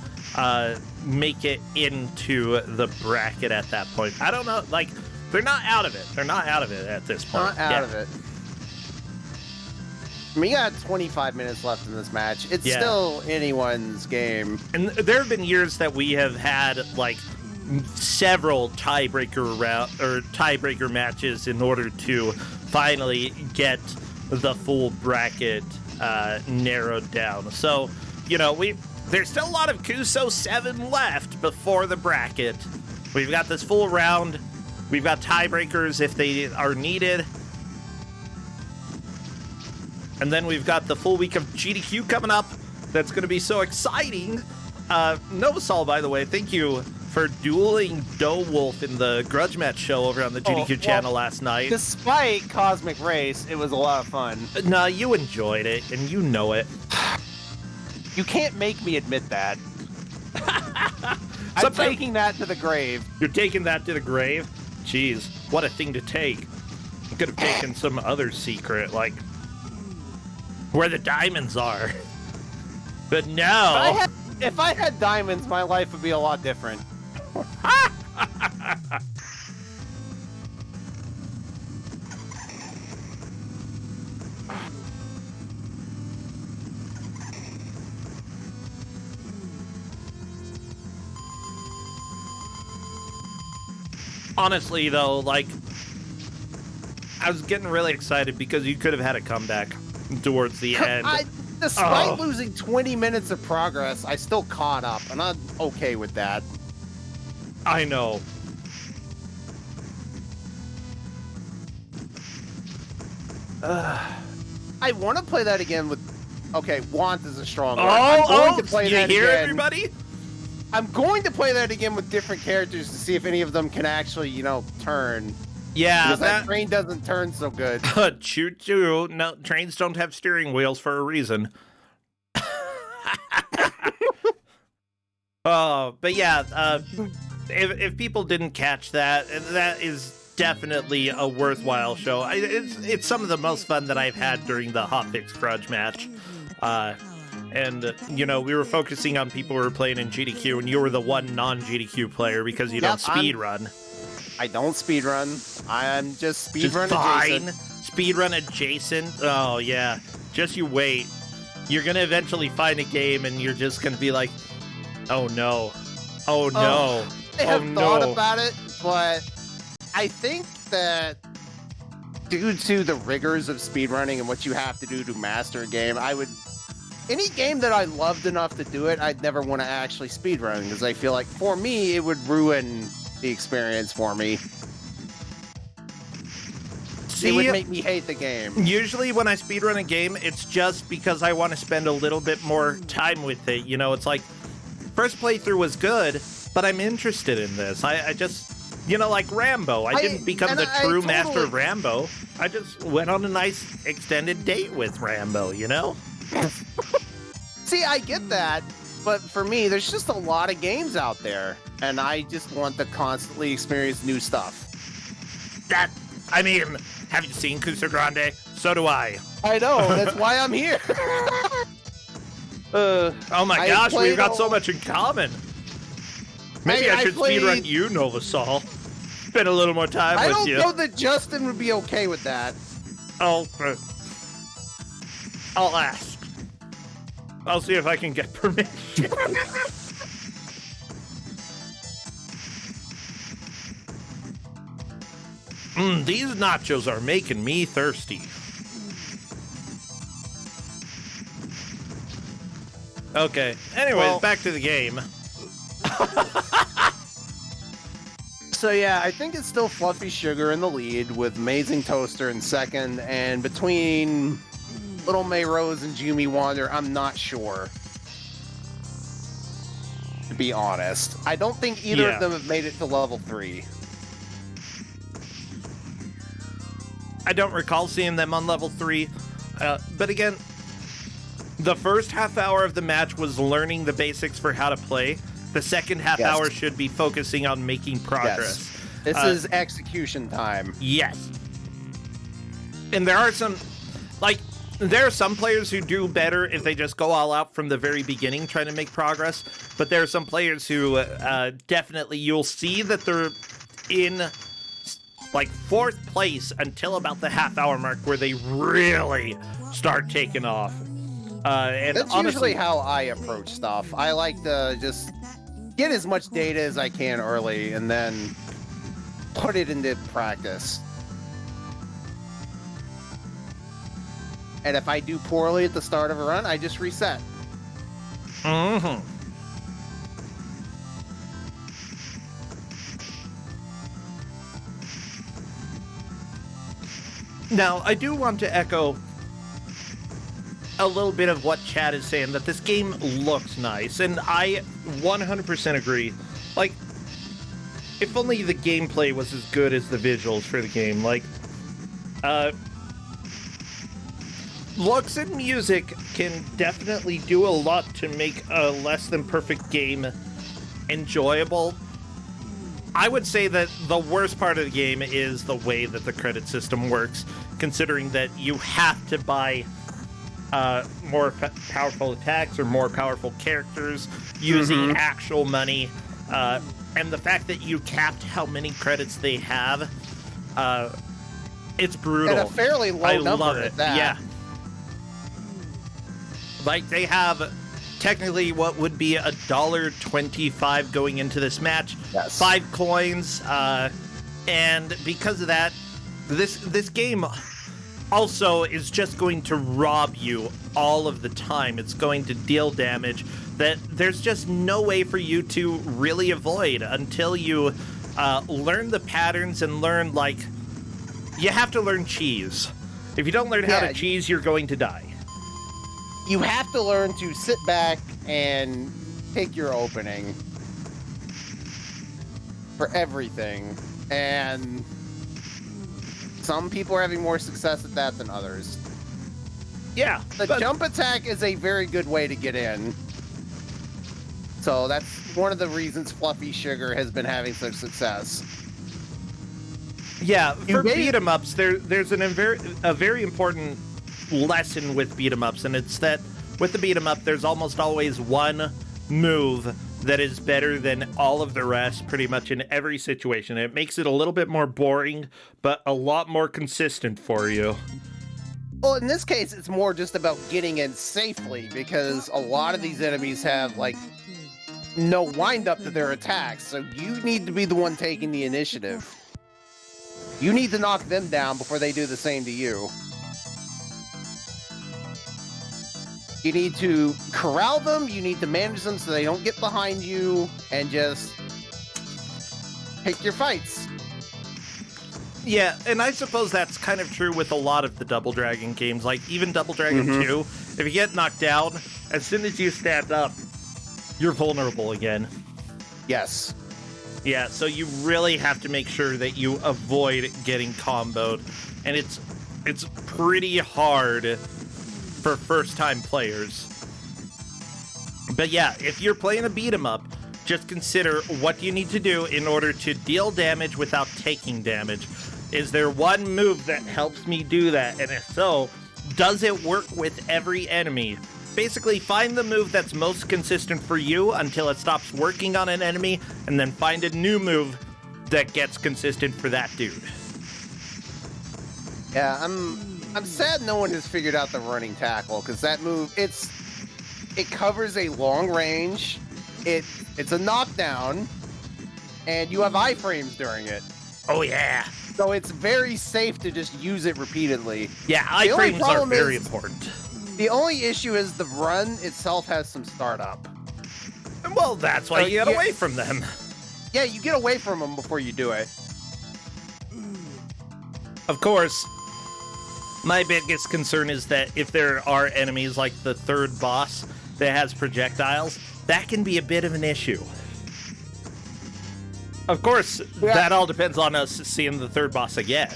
make it into the bracket at that point. I don't know. Like, they're not out of it. They're not out of it at this point. Not out of it. I mean, you got 25 minutes left in this match. It's still anyone's game. And there have been years that we have had like several tiebreaker matches in order to finally get the full bracket narrowed down. So, you know, there's still a lot of Kusog7 left before the bracket. We've got this full round. We've got tiebreakers if they are needed. And then we've got the full week of GDQ coming up. That's going to be so exciting. Novasol, by the way, thank you for dueling Doe Wolf in the Grudge Match show over on the GDQ channel last night. Despite Cosmic Race, it was a lot of fun. Nah, you enjoyed it, and you know it. You can't make me admit that. I'm Sometimes- taking that to the grave. You're taking that to the grave? Jeez, what a thing to take. You could have taken some other secret, like where the diamonds are. But no. If I had diamonds, my life would be a lot different. Honestly, though, like, I was getting really excited because you could have had a comeback towards the end. Despite losing 20 minutes of progress, I still caught up, and I'm okay with that. I know. I want to play that again with... Okay, want is a strong word. You hear everybody? I'm going to play that again with different characters to see if any of them can actually, you know, turn. Yeah, Because that train doesn't turn so good. Choo-choo. No, trains don't have steering wheels for a reason. But yeah, if people didn't catch that, that is definitely a worthwhile show. It's some of the most fun that I've had during the Hotfix Grudge match. And, you know, we were focusing on people who were playing in GDQ, and you were the one non-GDQ player because you don't speedrun. I don't speedrun. I'm just speedrun fine. adjacent. Speedrun adjacent? Oh, yeah. Just you wait. You're going to eventually find a game, and you're just going to be like, oh, no. Oh, no. I have thought about it, but I think that due to the rigors of speedrunning and what you have to do to master a game, any game that I loved enough to do it, I'd never want to actually speedrun, because I feel like, for me, it would ruin the experience for me. See, it would make me hate the game. usually when I speedrun a game, it's just because I want to spend a little bit more time with it. You know, it's like, first playthrough was good, but I'm interested in this. I just, you know, like Rambo. I didn't become the true master of Rambo. I just went on a nice extended date with Rambo, you know? See, I get that, but for me, there's just a lot of games out there, and I just want to constantly experience new stuff. I mean, have you seen Kusog7ande? So do I. I know, that's why I'm here. Oh my gosh, we've got so much in common. Maybe I should speedrun you, Novasol. Spend a little more time with you. I don't know that Justin would be okay with that. I'll ask. I'll see if I can get permission. These nachos are making me thirsty. Okay, anyways, back to the game. So yeah, I think it's still Fluffy Sugar in the lead with Amazing Toaster in second, and between Little May Rose and Jumi Wander, I'm not sure. To be honest, I don't think either of them have made it to level 3. I don't recall seeing them on level 3, but again, the first half hour of the match was learning the basics for how to play. The second half hour should be focusing on making progress. Yes. This is execution time. Yes. And there are some, like, there are some players who do better if they just go all out from the very beginning trying to make progress, but there are some players who definitely, you'll see that they're in, like, 4th place until about the half-hour mark where they really start taking off. And that's honestly, usually how I approach stuff. I like to just get as much data as I can early and then put it into practice. And if I do poorly at the start of a run, I just reset. Mm-hmm. Now, I do want to echo a little bit of what Chad is saying, that this game looks nice, and I 100% agree. Like, if only the gameplay was as good as the visuals for the game. Like, looks and music can definitely do a lot to make a less than perfect game enjoyable. I would say that the worst part of the game is the way that the credit system works, considering that you have to buy more powerful attacks or more powerful characters using actual money, and the fact that you capped how many credits they have, it's brutal. And a fairly low number love it. at that. Yeah. Like, they have technically what would be $1.25 going into this match. Yes. 5 coins, and because of that, this game also is just going to rob you all of the time. It's going to deal damage that there's just no way for you to really avoid until you learn the patterns and learn, like, you have to learn cheese. If you don't learn how to cheese, you're going to die. You have to learn to sit back and pick your opening for everything, and some people are having more success at that than others. Yeah. The jump attack is a very good way to get in. So that's one of the reasons Fluffy Sugar has been having such success. Yeah, for beat-em-ups, there's a very important lesson with beat-em-ups, and it's that with the beat-em-up, there's almost always one move that is better than all of the rest pretty much in every situation. It makes it a little bit more boring, but a lot more consistent for you. Well, in this case, it's more just about getting in safely, because a lot of these enemies have, like, no wind-up to their attacks, so you need to be the one taking the initiative. You need to knock them down before they do the same to you. You need to corral them, you need to manage them so they don't get behind you, and just pick your fights. Yeah, and I suppose that's kind of true with a lot of the Double Dragon games. Like, even Double Dragon 2, if you get knocked down, as soon as you stand up, you're vulnerable again. Yes. Yeah, so you really have to make sure that you avoid getting comboed. And it's pretty hard for first-time players. But yeah, if you're playing a beat-em-up, just consider what you need to do in order to deal damage without taking damage. Is there one move that helps me do that? And if so, does it work with every enemy? Basically, find the move that's most consistent for you until it stops working on an enemy, and then find a new move that gets consistent for that dude. Yeah, I'm sad no one has figured out the running tackle, because that move, it covers a long range, it's a knockdown, and you have iframes during it. Oh yeah. So it's very safe to just use it repeatedly. Yeah, iframes are very important. The only issue is the run itself has some startup. Well, that's why you get away from them. Yeah, you get away from them before you do it. Of course, my biggest concern is that if there are enemies like the third boss that has projectiles, that can be a bit of an issue. Of course, that all depends on us seeing the third boss again.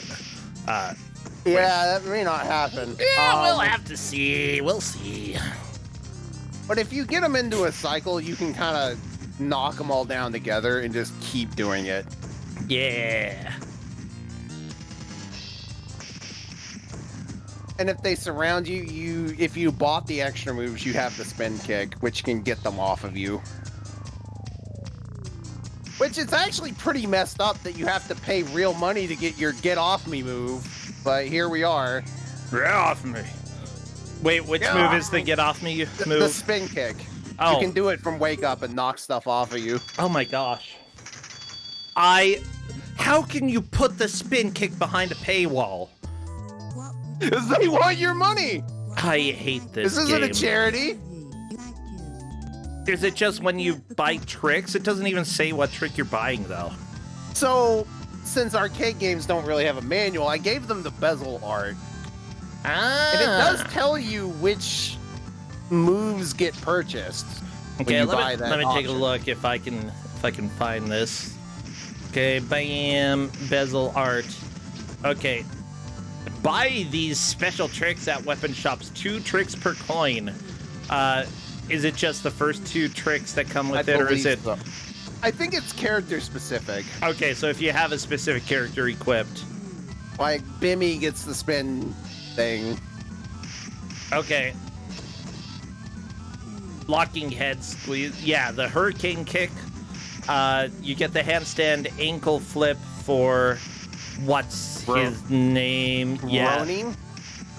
Yeah, that may not happen. Yeah, we'll have to see. We'll see. But if you get them into a cycle, you can kind of knock them all down together and just keep doing it. Yeah. And if they surround you, if you bought the extra moves, you have the spin kick, which can get them off of you. Which is actually pretty messed up that you have to pay real money to get your get off me move. But here we are. Get off me. Wait, which move is the get off me move? The spin kick. Oh. You can do it from wake up and knock stuff off of you. Oh my gosh. How can you put the spin kick behind a paywall? Because they want your money. I hate this This isn't game. a charity. Is it just when you buy tricks? It doesn't even say what trick you're buying, though. So, since arcade games don't really have a manual, I gave them the bezel art. Ah. And it does tell you which moves get purchased. Okay, when you let me take a option. look if I can find this. Okay, bam, bezel art. Okay. Buy these special tricks at weapon shops. 2 tricks per coin. Is it just the first 2 tricks that come with it, or is it? So. I think it's character specific. Okay, so if you have a specific character equipped. Like Bimmy gets the spin thing. Okay. Locking head squeeze. Yeah, the hurricane kick. You get the handstand ankle flip for what's his name? Yeah, Ronin?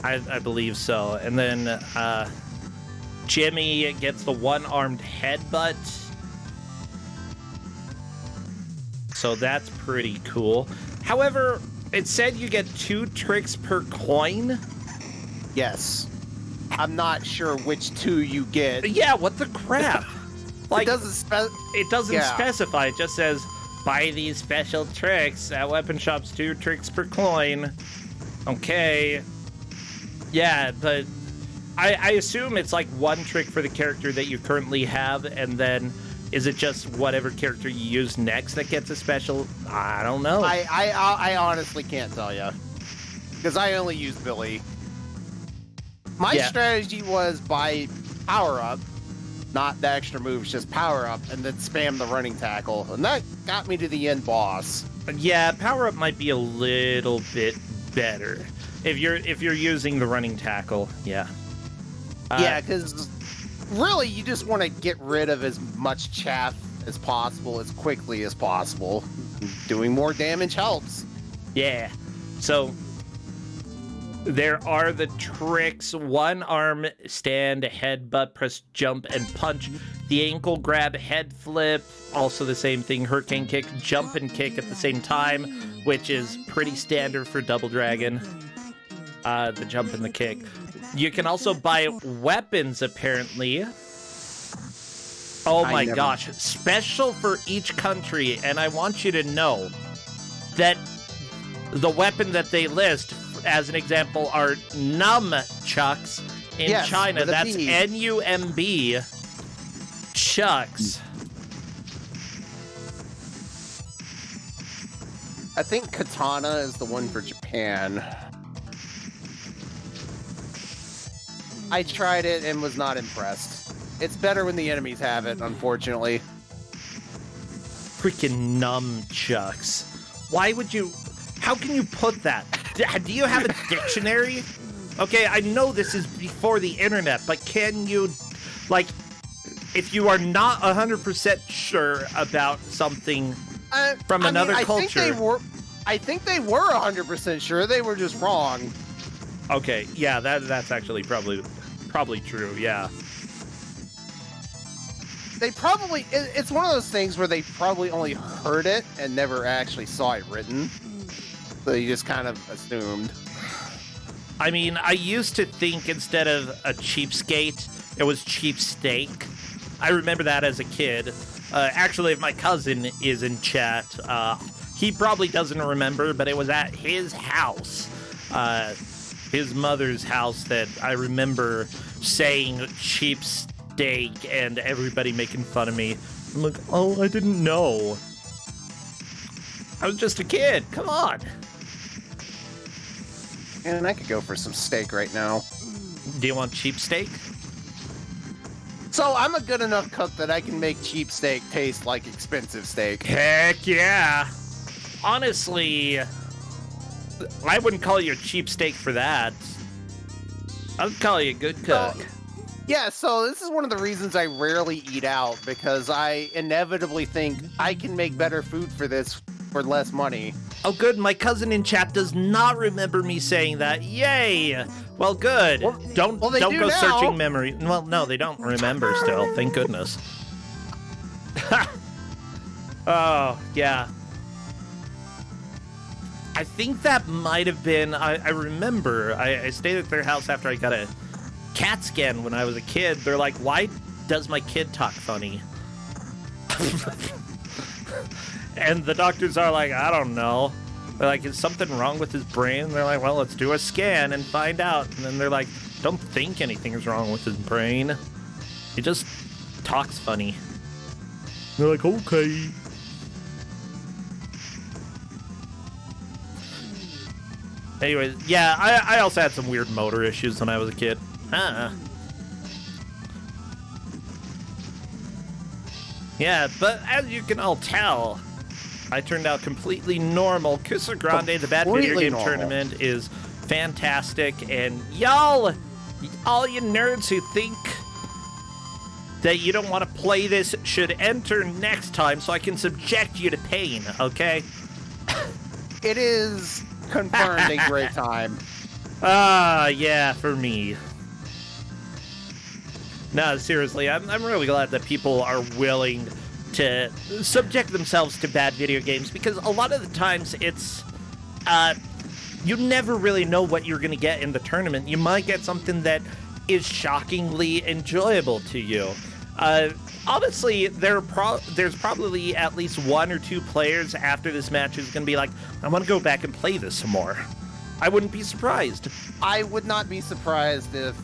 I believe so. And then Jimmy gets the one-armed headbutt. So that's pretty cool. However, it said you get 2 tricks per coin. Yes. I'm not sure which 2 you get. Yeah, what the crap? Like, it doesn't specify. It just says, buy these special tricks at weapon shops, 2 tricks per coin. Okay. Yeah, but I assume it's like 1 trick for the character that you currently have, and then is it just whatever character you use next that gets a special? I don't know. I honestly can't tell you. Because I only use Billy. My strategy was buy power up, not the extra moves, just power up, and then spam the running tackle. And that got me to the end boss. Yeah, power up might be a little bit better if you're using the running tackle. Yeah. Yeah, because really you just want to get rid of as much chaff as possible, as quickly as possible. Doing more damage helps. Yeah. So there are the tricks: 1 arm stand, headbutt, press jump, and punch. The ankle grab, head flip, also the same thing. Hurricane kick, jump and kick at the same time, which is pretty standard for Double Dragon. The jump and the kick. You can also buy weapons, apparently. Oh my gosh. Special for each country, and I want you to know that the weapon that they list, as an example, are nunchucks in Yes, China. with a That's B. N-U-M-B, chucks. I think katana is the one for Japan. I tried it and was not impressed. It's better when the enemies have it, unfortunately. Freaking nunchucks. Why would you... How can you put that? Do you have a dictionary? Okay, I know this is before the internet, but can you... Like, if you are not 100% sure about something from another culture... I think they were 100% sure. They were just wrong. Okay, yeah, that's actually probably true, yeah. They probably... It's one of those things where they probably only heard it and never actually saw it written. So you just kind of assumed. I mean, I used to think instead of a cheapskate, it was cheap steak. I remember that as a kid. Actually, if my cousin is in chat, he probably doesn't remember, but it was at his house, his mother's house, that I remember saying cheap steak and everybody making fun of me. I'm like, oh, I didn't know. I was just a kid. Come on. And I could go for some steak right now. Do you want cheap steak? So I'm a good enough cook that I can make cheap steak taste like expensive steak. Heck yeah. Honestly, I wouldn't call you a cheap steak for that. I'd call you a good cook. Yeah, so this is one of the reasons I rarely eat out, because I inevitably think I can make better food for this for less money. Oh, good. My cousin in chat does not remember me saying that. Yay! Well, good. Well, don't they do go now. searching memory. Well, no, they don't remember still. Thank goodness. Oh, yeah. I think that might have been... I remember. I stayed at their house after I got a CAT scan when I was a kid. They're like, why does my kid talk funny? And the doctors are like, I don't know. They're like, is something wrong with his brain? They're like, well, let's do a scan and find out. And then they're like, don't think anything's wrong with his brain. He just talks funny. They're like, okay. Anyways, yeah, I also had some weird motor issues when I was a kid. Yeah, but as you can all tell, I turned out completely normal. Kusog7ande, the Bad Video Completely Game normal. Tournament, is fantastic, and y'all, all you nerds who think that you don't want to play this should enter next time so I can subject you to pain, okay? It is confirmed a great time. Yeah, for me. No, seriously, I'm really glad that people are willing to subject themselves to bad video games, because a lot of the times it's, you never really know what you're going to get in the tournament. You might get something that is shockingly enjoyable to you. Honestly, there's probably at least 1 or 2 players after this match who's going to be like, I want to go back and play this some more. I wouldn't be surprised. I would not be surprised if...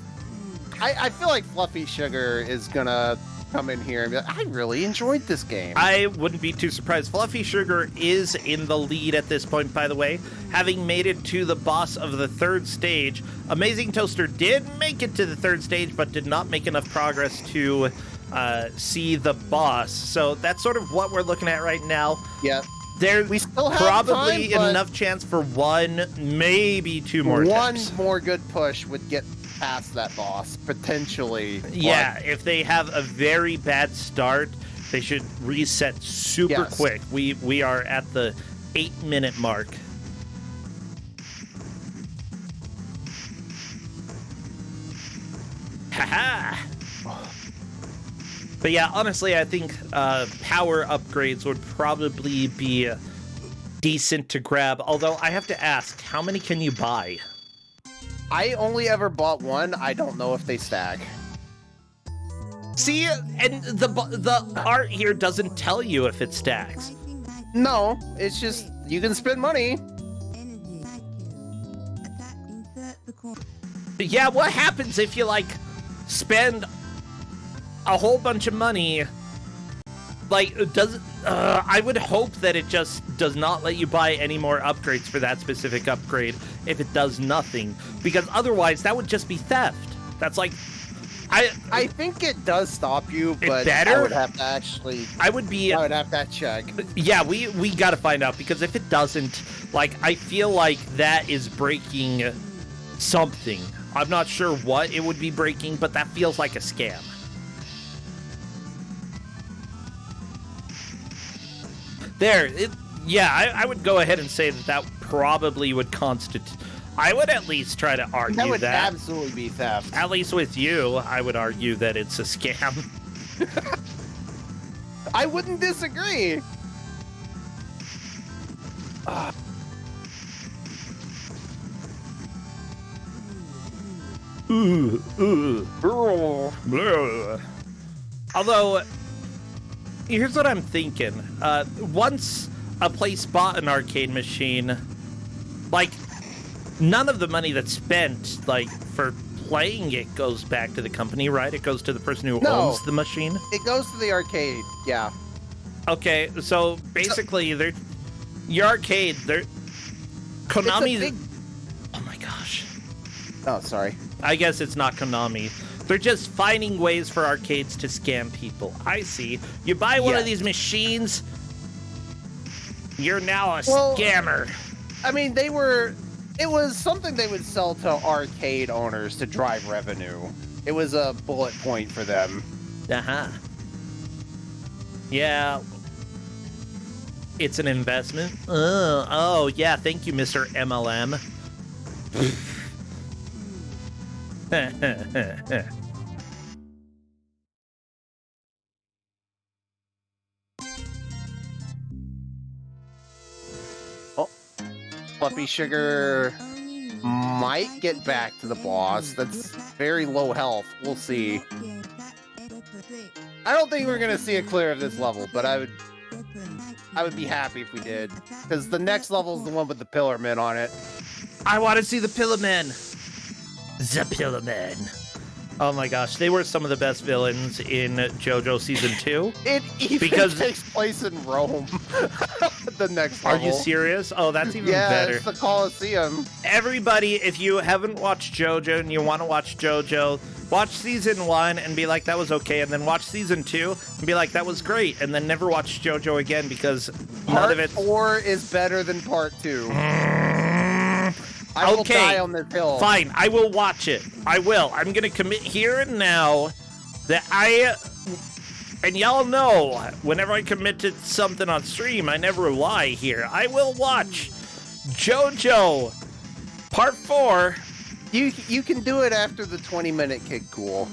I feel like Fluffy Sugar is gonna come in here and be like, I really enjoyed this game. I wouldn't be too surprised. Fluffy Sugar is in the lead at this point, by the way, having made it to the boss of the 3rd stage. Amazing Toaster did make it to the 3rd stage, but did not make enough progress to see the boss. So that's sort of what we're looking at right now. Yeah. We still have probably time, but enough chance for 1, maybe 2 more one attempts. more good push would get past that boss, potentially. Yeah, if they have a very bad start, they should reset super quick. We are at the 8-minute mark. Haha! But yeah, honestly, I think power upgrades would probably be decent to grab. Although I have to ask, how many can you buy? I only ever bought one. I don't know if they stack. See, and the art here doesn't tell you if it stacks. No, it's just you can spend money. Yeah, what happens if you, like, spend a whole bunch of money? Like, I would hope that it just does not let you buy any more upgrades for that specific upgrade if it does nothing. Because otherwise, that would just be theft. That's like... I think it does stop you, but better? I would have to actually... I would have to check. Yeah, we gotta find out, because if it doesn't, like, I feel like that is breaking something. I'm not sure what it would be breaking, but that feels like a scam. There, I would go ahead and say that probably would constitute... I would at least try to argue that. That would absolutely be theft. At least with you, I would argue that it's a scam. I wouldn't disagree. Although, here's what I'm thinking. Once a place bought an arcade machine, like, none of the money that's spent, like, for playing it goes back to the company, right? It goes to the person who owns the machine? It goes to the arcade, yeah. Okay, so basically, your arcade, Konami... Oh my gosh. Oh, sorry. I guess it's not Konami. They're just finding ways for arcades to scam people. I see. You buy one of these machines, you're now a scammer. I mean, it was something they would sell to arcade owners to drive revenue. It was a bullet point for them. Uh-huh. Yeah. It's an investment. Oh, yeah, thank you, Mr. MLM. Oh, Fluffy Sugar might get back to the boss. That's very low health. We'll see. I don't think we're gonna see a clear of this level, but I would be happy if we did, because the next level is the one with the Pillar Men on it. I want to see the Pillar Men. The Pillar Men. Oh my gosh, they were some of the best villains in JoJo Season 2. It even takes place in Rome. The next level. Are you serious? Oh, that's even better. Yeah, it's the Colosseum. Everybody, if you haven't watched JoJo and you want to watch JoJo, watch Season 1 and be like, that was okay, and then watch Season 2 and be like, that was great, and then never watch JoJo again, because none of it... Part 4 is better than Part 2. I will die on this hill. Fine, I will watch it. I will. I'm gonna commit here and now that and y'all know, whenever I commit to something on stream, I never lie here. I will watch JoJo Part 4. You can do it after the 20-minute Kid Cool.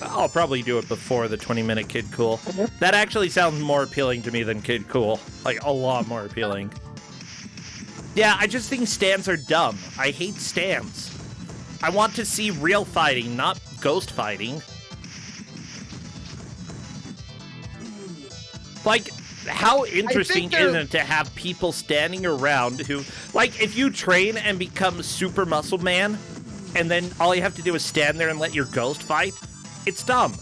I'll probably do it before the 20-minute Kid Cool. That actually sounds more appealing to me than Kid Cool. Like, a lot more appealing. Yeah, I just think stands are dumb. I hate stands. I want to see real fighting, not ghost fighting. Like, how interesting is it to have people standing around who... Like, if you train and become Super Muscle Man, and then all you have to do is stand there and let your ghost fight, it's dumb.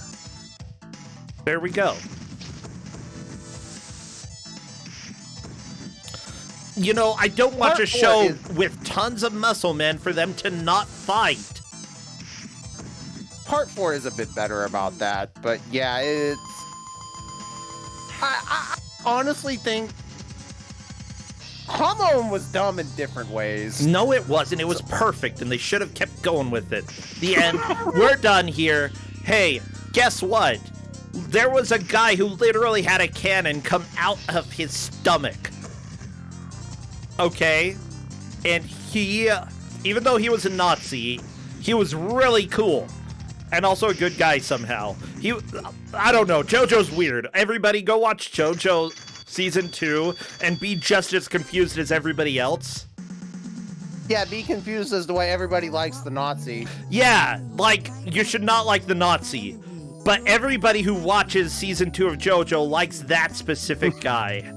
There we go. You know, I don't watch a show with tons of muscle men for them to not fight. Part 4 is a bit better about that, but yeah, it's... I honestly think Hamon was dumb in different ways. No, it wasn't. It was perfect, and they should have kept going with it. The end. We're done here. Hey, guess what? There was a guy who literally had a cannon come out of his stomach. Okay? And he, even though he was a Nazi, he was really cool. And also a good guy somehow. I don't know, JoJo's weird. Everybody go watch JoJo Season 2 and be just as confused as everybody else. Yeah, be confused as to why everybody likes the Nazi. Yeah, like, you should not like the Nazi. But everybody who watches Season 2 of JoJo likes that specific guy.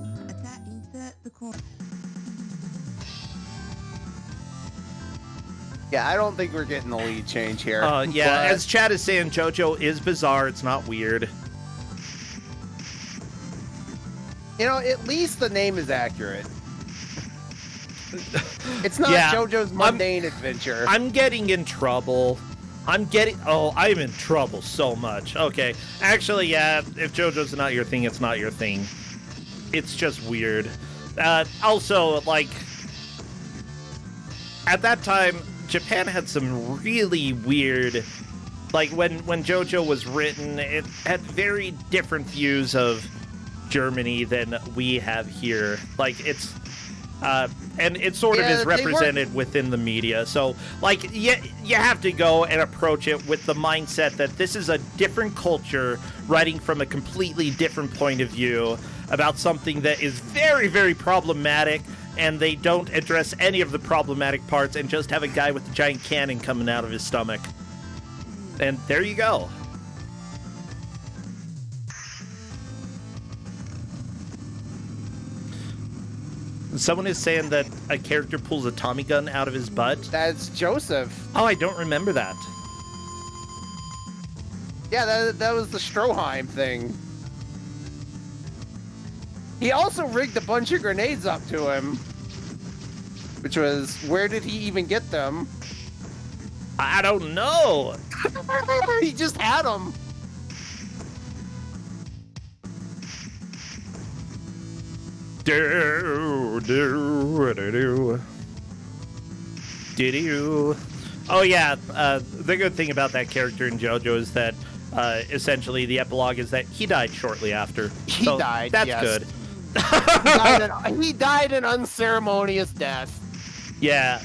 Yeah, I don't think we're getting the lead change here. Yeah, but- as Chad is saying, JoJo is bizarre. It's not weird. You know, at least the name is accurate. It's not Yeah, JoJo's Mundane Adventure. I'm getting in trouble. I'm in trouble so much. Okay. Actually, yeah, if JoJo's not your thing, it's not your thing. It's just weird. Also, like, at that time, Japan had some really weird, like, when JoJo was written, it had very different views of Germany than we have here. Like, it's, and it sort of is represented within the media. So, like, you have to go and approach it with the mindset that this is a different culture writing from a completely different point of view about something that is very, very problematic, and they don't address any of the problematic parts and just have a guy with a giant cannon coming out of his stomach. And there you go. Someone is saying that a character pulls a Tommy gun out of his butt. That's Joseph. Oh, I don't remember that. Yeah, that was the Stroheim thing. He also rigged a bunch of grenades up to him. Which was, where did he even get them? I don't know. He just had them. Oh yeah, the good thing about that character in JoJo is that essentially the epilogue is that he died shortly after. He died, That's yes. good. He died an unceremonious death. Yeah.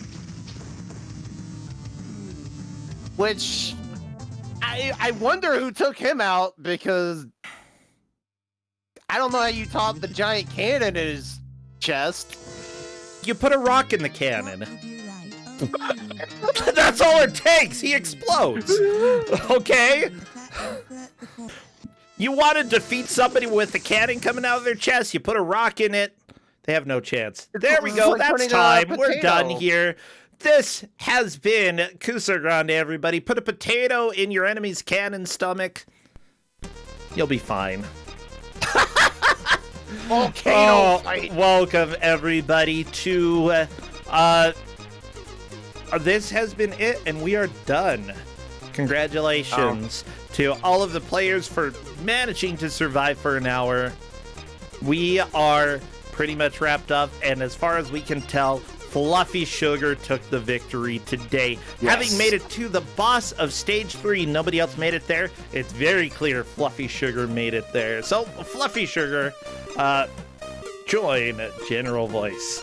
Which, I wonder who took him out, because I don't know how you toss the giant cannon in his chest. You put a rock in the cannon. That's all it takes. He explodes. Okay? You want to defeat somebody with a cannon coming out of their chest, you put a rock in it, they have no chance. There we go. That's time. We're done here. This has been Kusog7ande, everybody. Put a potato in your enemy's cannon stomach. You'll be fine. Volcano fight. Welcome, everybody, to... this has been it, and we are done. Congratulations to all of the players for managing to survive for an hour. We are pretty much wrapped up, and as far as we can tell, Fluffy Sugar took the victory today. Yes. Having made it to the boss of Stage 3, nobody else made it there. It's very clear Fluffy Sugar made it there. So, Fluffy Sugar, join General Voice.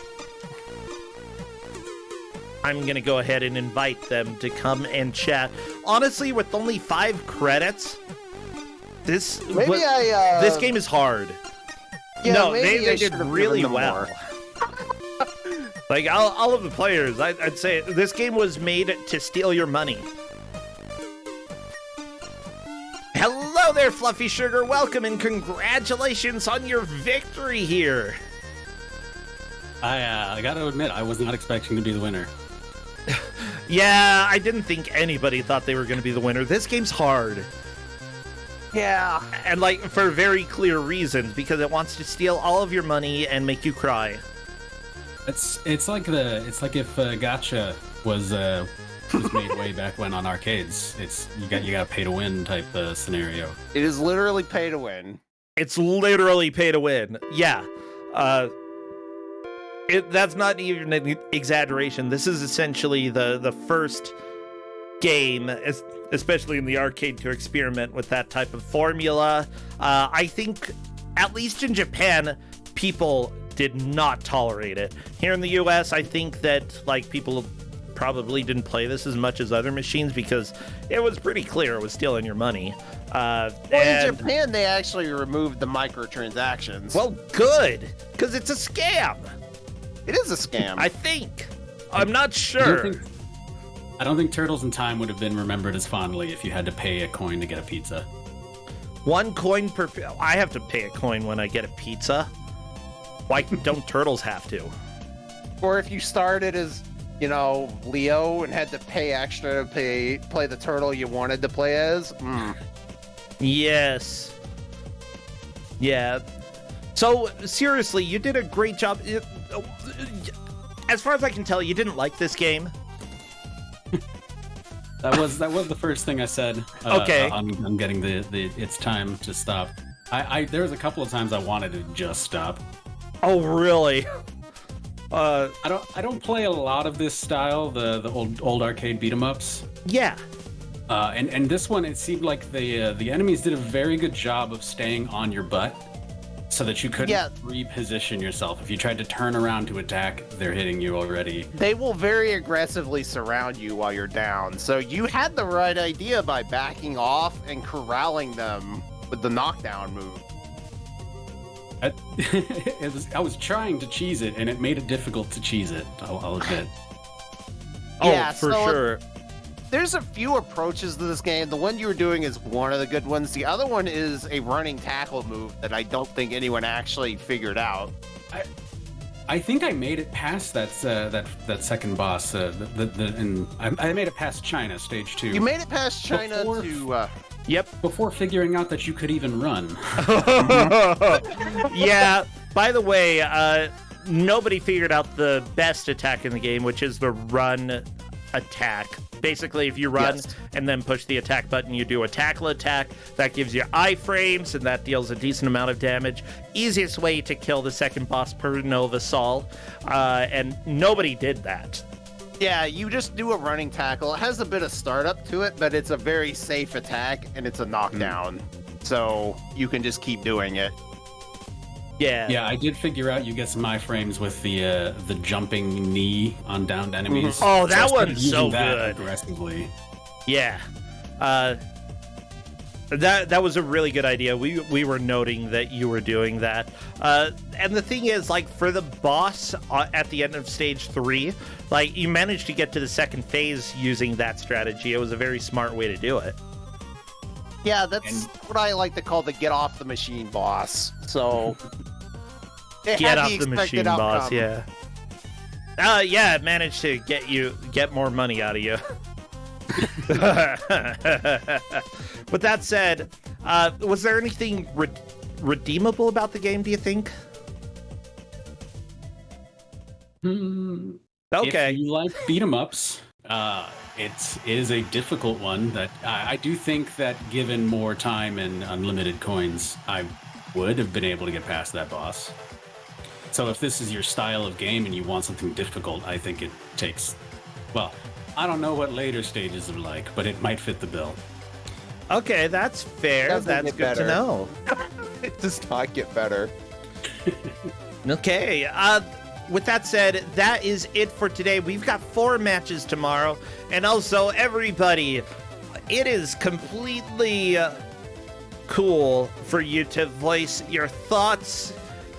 I'm gonna go ahead and invite them to come and chat. Honestly, with only 5 credits, this game is hard. Yeah, no, maybe they I did should've really given them well. more. Like, all of the players, I'd say this game was made to steal your money. Hello there, Fluffy Sugar. Welcome and congratulations on your victory here. I gotta admit, I was not expecting to be the winner. Yeah, I didn't think anybody thought they were going to be the winner. This game's hard. Yeah. And, like, for very clear reasons, because it wants to steal all of your money and make you cry. It's like if Gacha was made way back when on arcades. You got pay to win type scenario. It is literally pay to win. It's literally pay to win. Yeah. That's not even an exaggeration. This is essentially the first game, especially in the arcade, to experiment with that type of formula. I think, at least in Japan, people did not tolerate it. Here in the US, I think that, like, people probably didn't play this as much as other machines because it was pretty clear it was stealing your money. In Japan, they actually removed the microtransactions. Well, good, because it's a scam. It is a scam. I think. I'm not sure. I don't think Turtles in Time would have been remembered as fondly if you had to pay a coin to get a pizza. 1 coin per... I have to pay a coin when I get a pizza. Why don't Turtles have to? Or if you started as Leo and had to pay extra to play the turtle you wanted to play as. Yes. Yeah. So, seriously, you did a great job. As far as I can tell, you didn't like this game. That was the first thing I said. Okay. I'm getting the it's time to stop. There was a couple of times I wanted to just stop. Oh, really? I don't play a lot of this style, the old arcade beat 'em ups. Yeah. And this one, it seemed like the enemies did a very good job of staying on your butt, so that you couldn't reposition yourself. If you tried to turn around to attack, they're hitting you already. They will very aggressively surround you while you're down. So you had the right idea by backing off and corralling them with the knockdown move. I was trying to cheese it, and it made it difficult to cheese it. I'll admit. Oh, for sure. There's a few approaches to this game. The one you were doing is one of the good ones. The other one is a running tackle move that I don't think anyone actually figured out. I think I made it past that second boss. And I made it past China, stage 2. You made it past China Yep. Before figuring out that you could even run. Yeah. By the way, nobody figured out the best attack in the game, which is the run attack. Basically, if you run and then push the attack button, you do a tackle attack. That gives you iframes, and that deals a decent amount of damage. Easiest way to kill the second boss per Nova Sol, and nobody did that. Yeah, you just do a running tackle. It has a bit of startup to it, but it's a very safe attack, and it's a knockdown. So you can just keep doing it. Yeah, I did figure out you get some iframes with the jumping knee on downed enemies. Oh, that one's so good. Aggressively. Yeah, that was a really good idea. We were noting that you were doing that. And the thing is, like, for the boss at the end of stage 3, like, you managed to get to the second phase using that strategy. It was a very smart way to do it. Yeah, that's what I like to call the get off the machine boss. So get off the machine boss, yeah. Yeah, it managed to get more money out of you. With that said, was there anything redeemable about the game, do you think? Okay. If you like beat 'em ups, it is a difficult one that I do think that given more time and unlimited coins, I would have been able to get past that boss. So if this is your style of game and you want something difficult, I think it takes, well, I don't know what later stages are like, but it might fit the bill. Okay, that's fair. That's good to know. It does not get better. Okay, with that said, that is it for today. We've got 4 matches tomorrow, and also, everybody, it is completely cool for you to voice your thoughts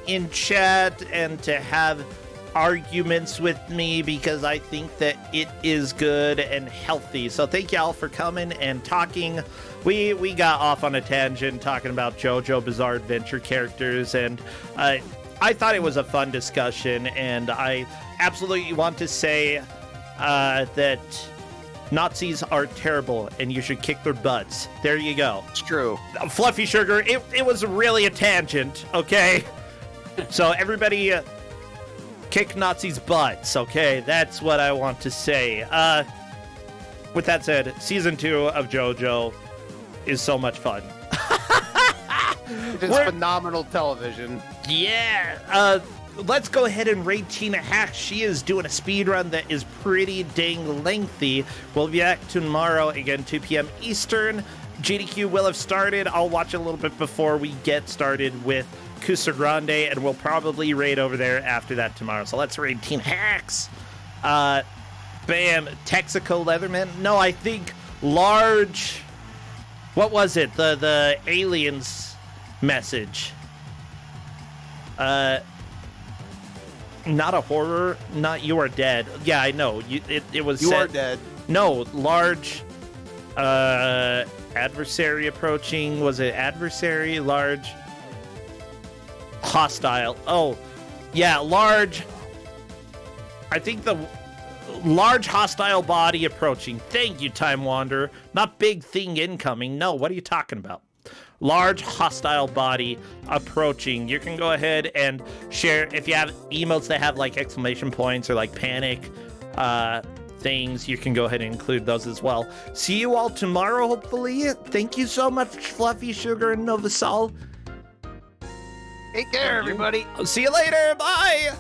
in chat and to have arguments with me, because I think that it is good and healthy. So thank y'all for coming and talking. We got off on a tangent talking about JoJo Bizarre Adventure characters, and I thought it was a fun discussion, and I absolutely want to say that Nazis are terrible and you should kick their butts. There you go. It's true. Fluffy Sugar, it was really a tangent, okay? So everybody kick Nazis' butts, okay? That's what I want to say. With that said, Season 2 of JoJo is so much fun. It is phenomenal television. Yeah. Let's go ahead and raid Tina Hacks. She is doing a speed run that is pretty dang lengthy. We'll be back tomorrow, again, 2 p.m. Eastern. GDQ will have started. I'll watch a little bit before we get started with Kusog7ande, and we'll probably raid over there after that tomorrow. So let's raid Tina Hacks. Bam. Texaco Leatherman. No, I think large... What was it? The aliens message. Not a horror, not You Are Dead. Yeah, I know. It was You Are Dead. No, large adversary approaching. Was it adversary? Large hostile. Oh, yeah, large. I think Large hostile body approaching. Thank you, Time Wanderer. Not big thing incoming. No, what are you talking about? Large hostile body approaching. You can go ahead and share if you have emotes that have like exclamation points or like panic things. You can go ahead and include those as well. See you all tomorrow, hopefully. Thank you so much, Fluffy Sugar and Novasol. Take care, everybody. See you later. Bye.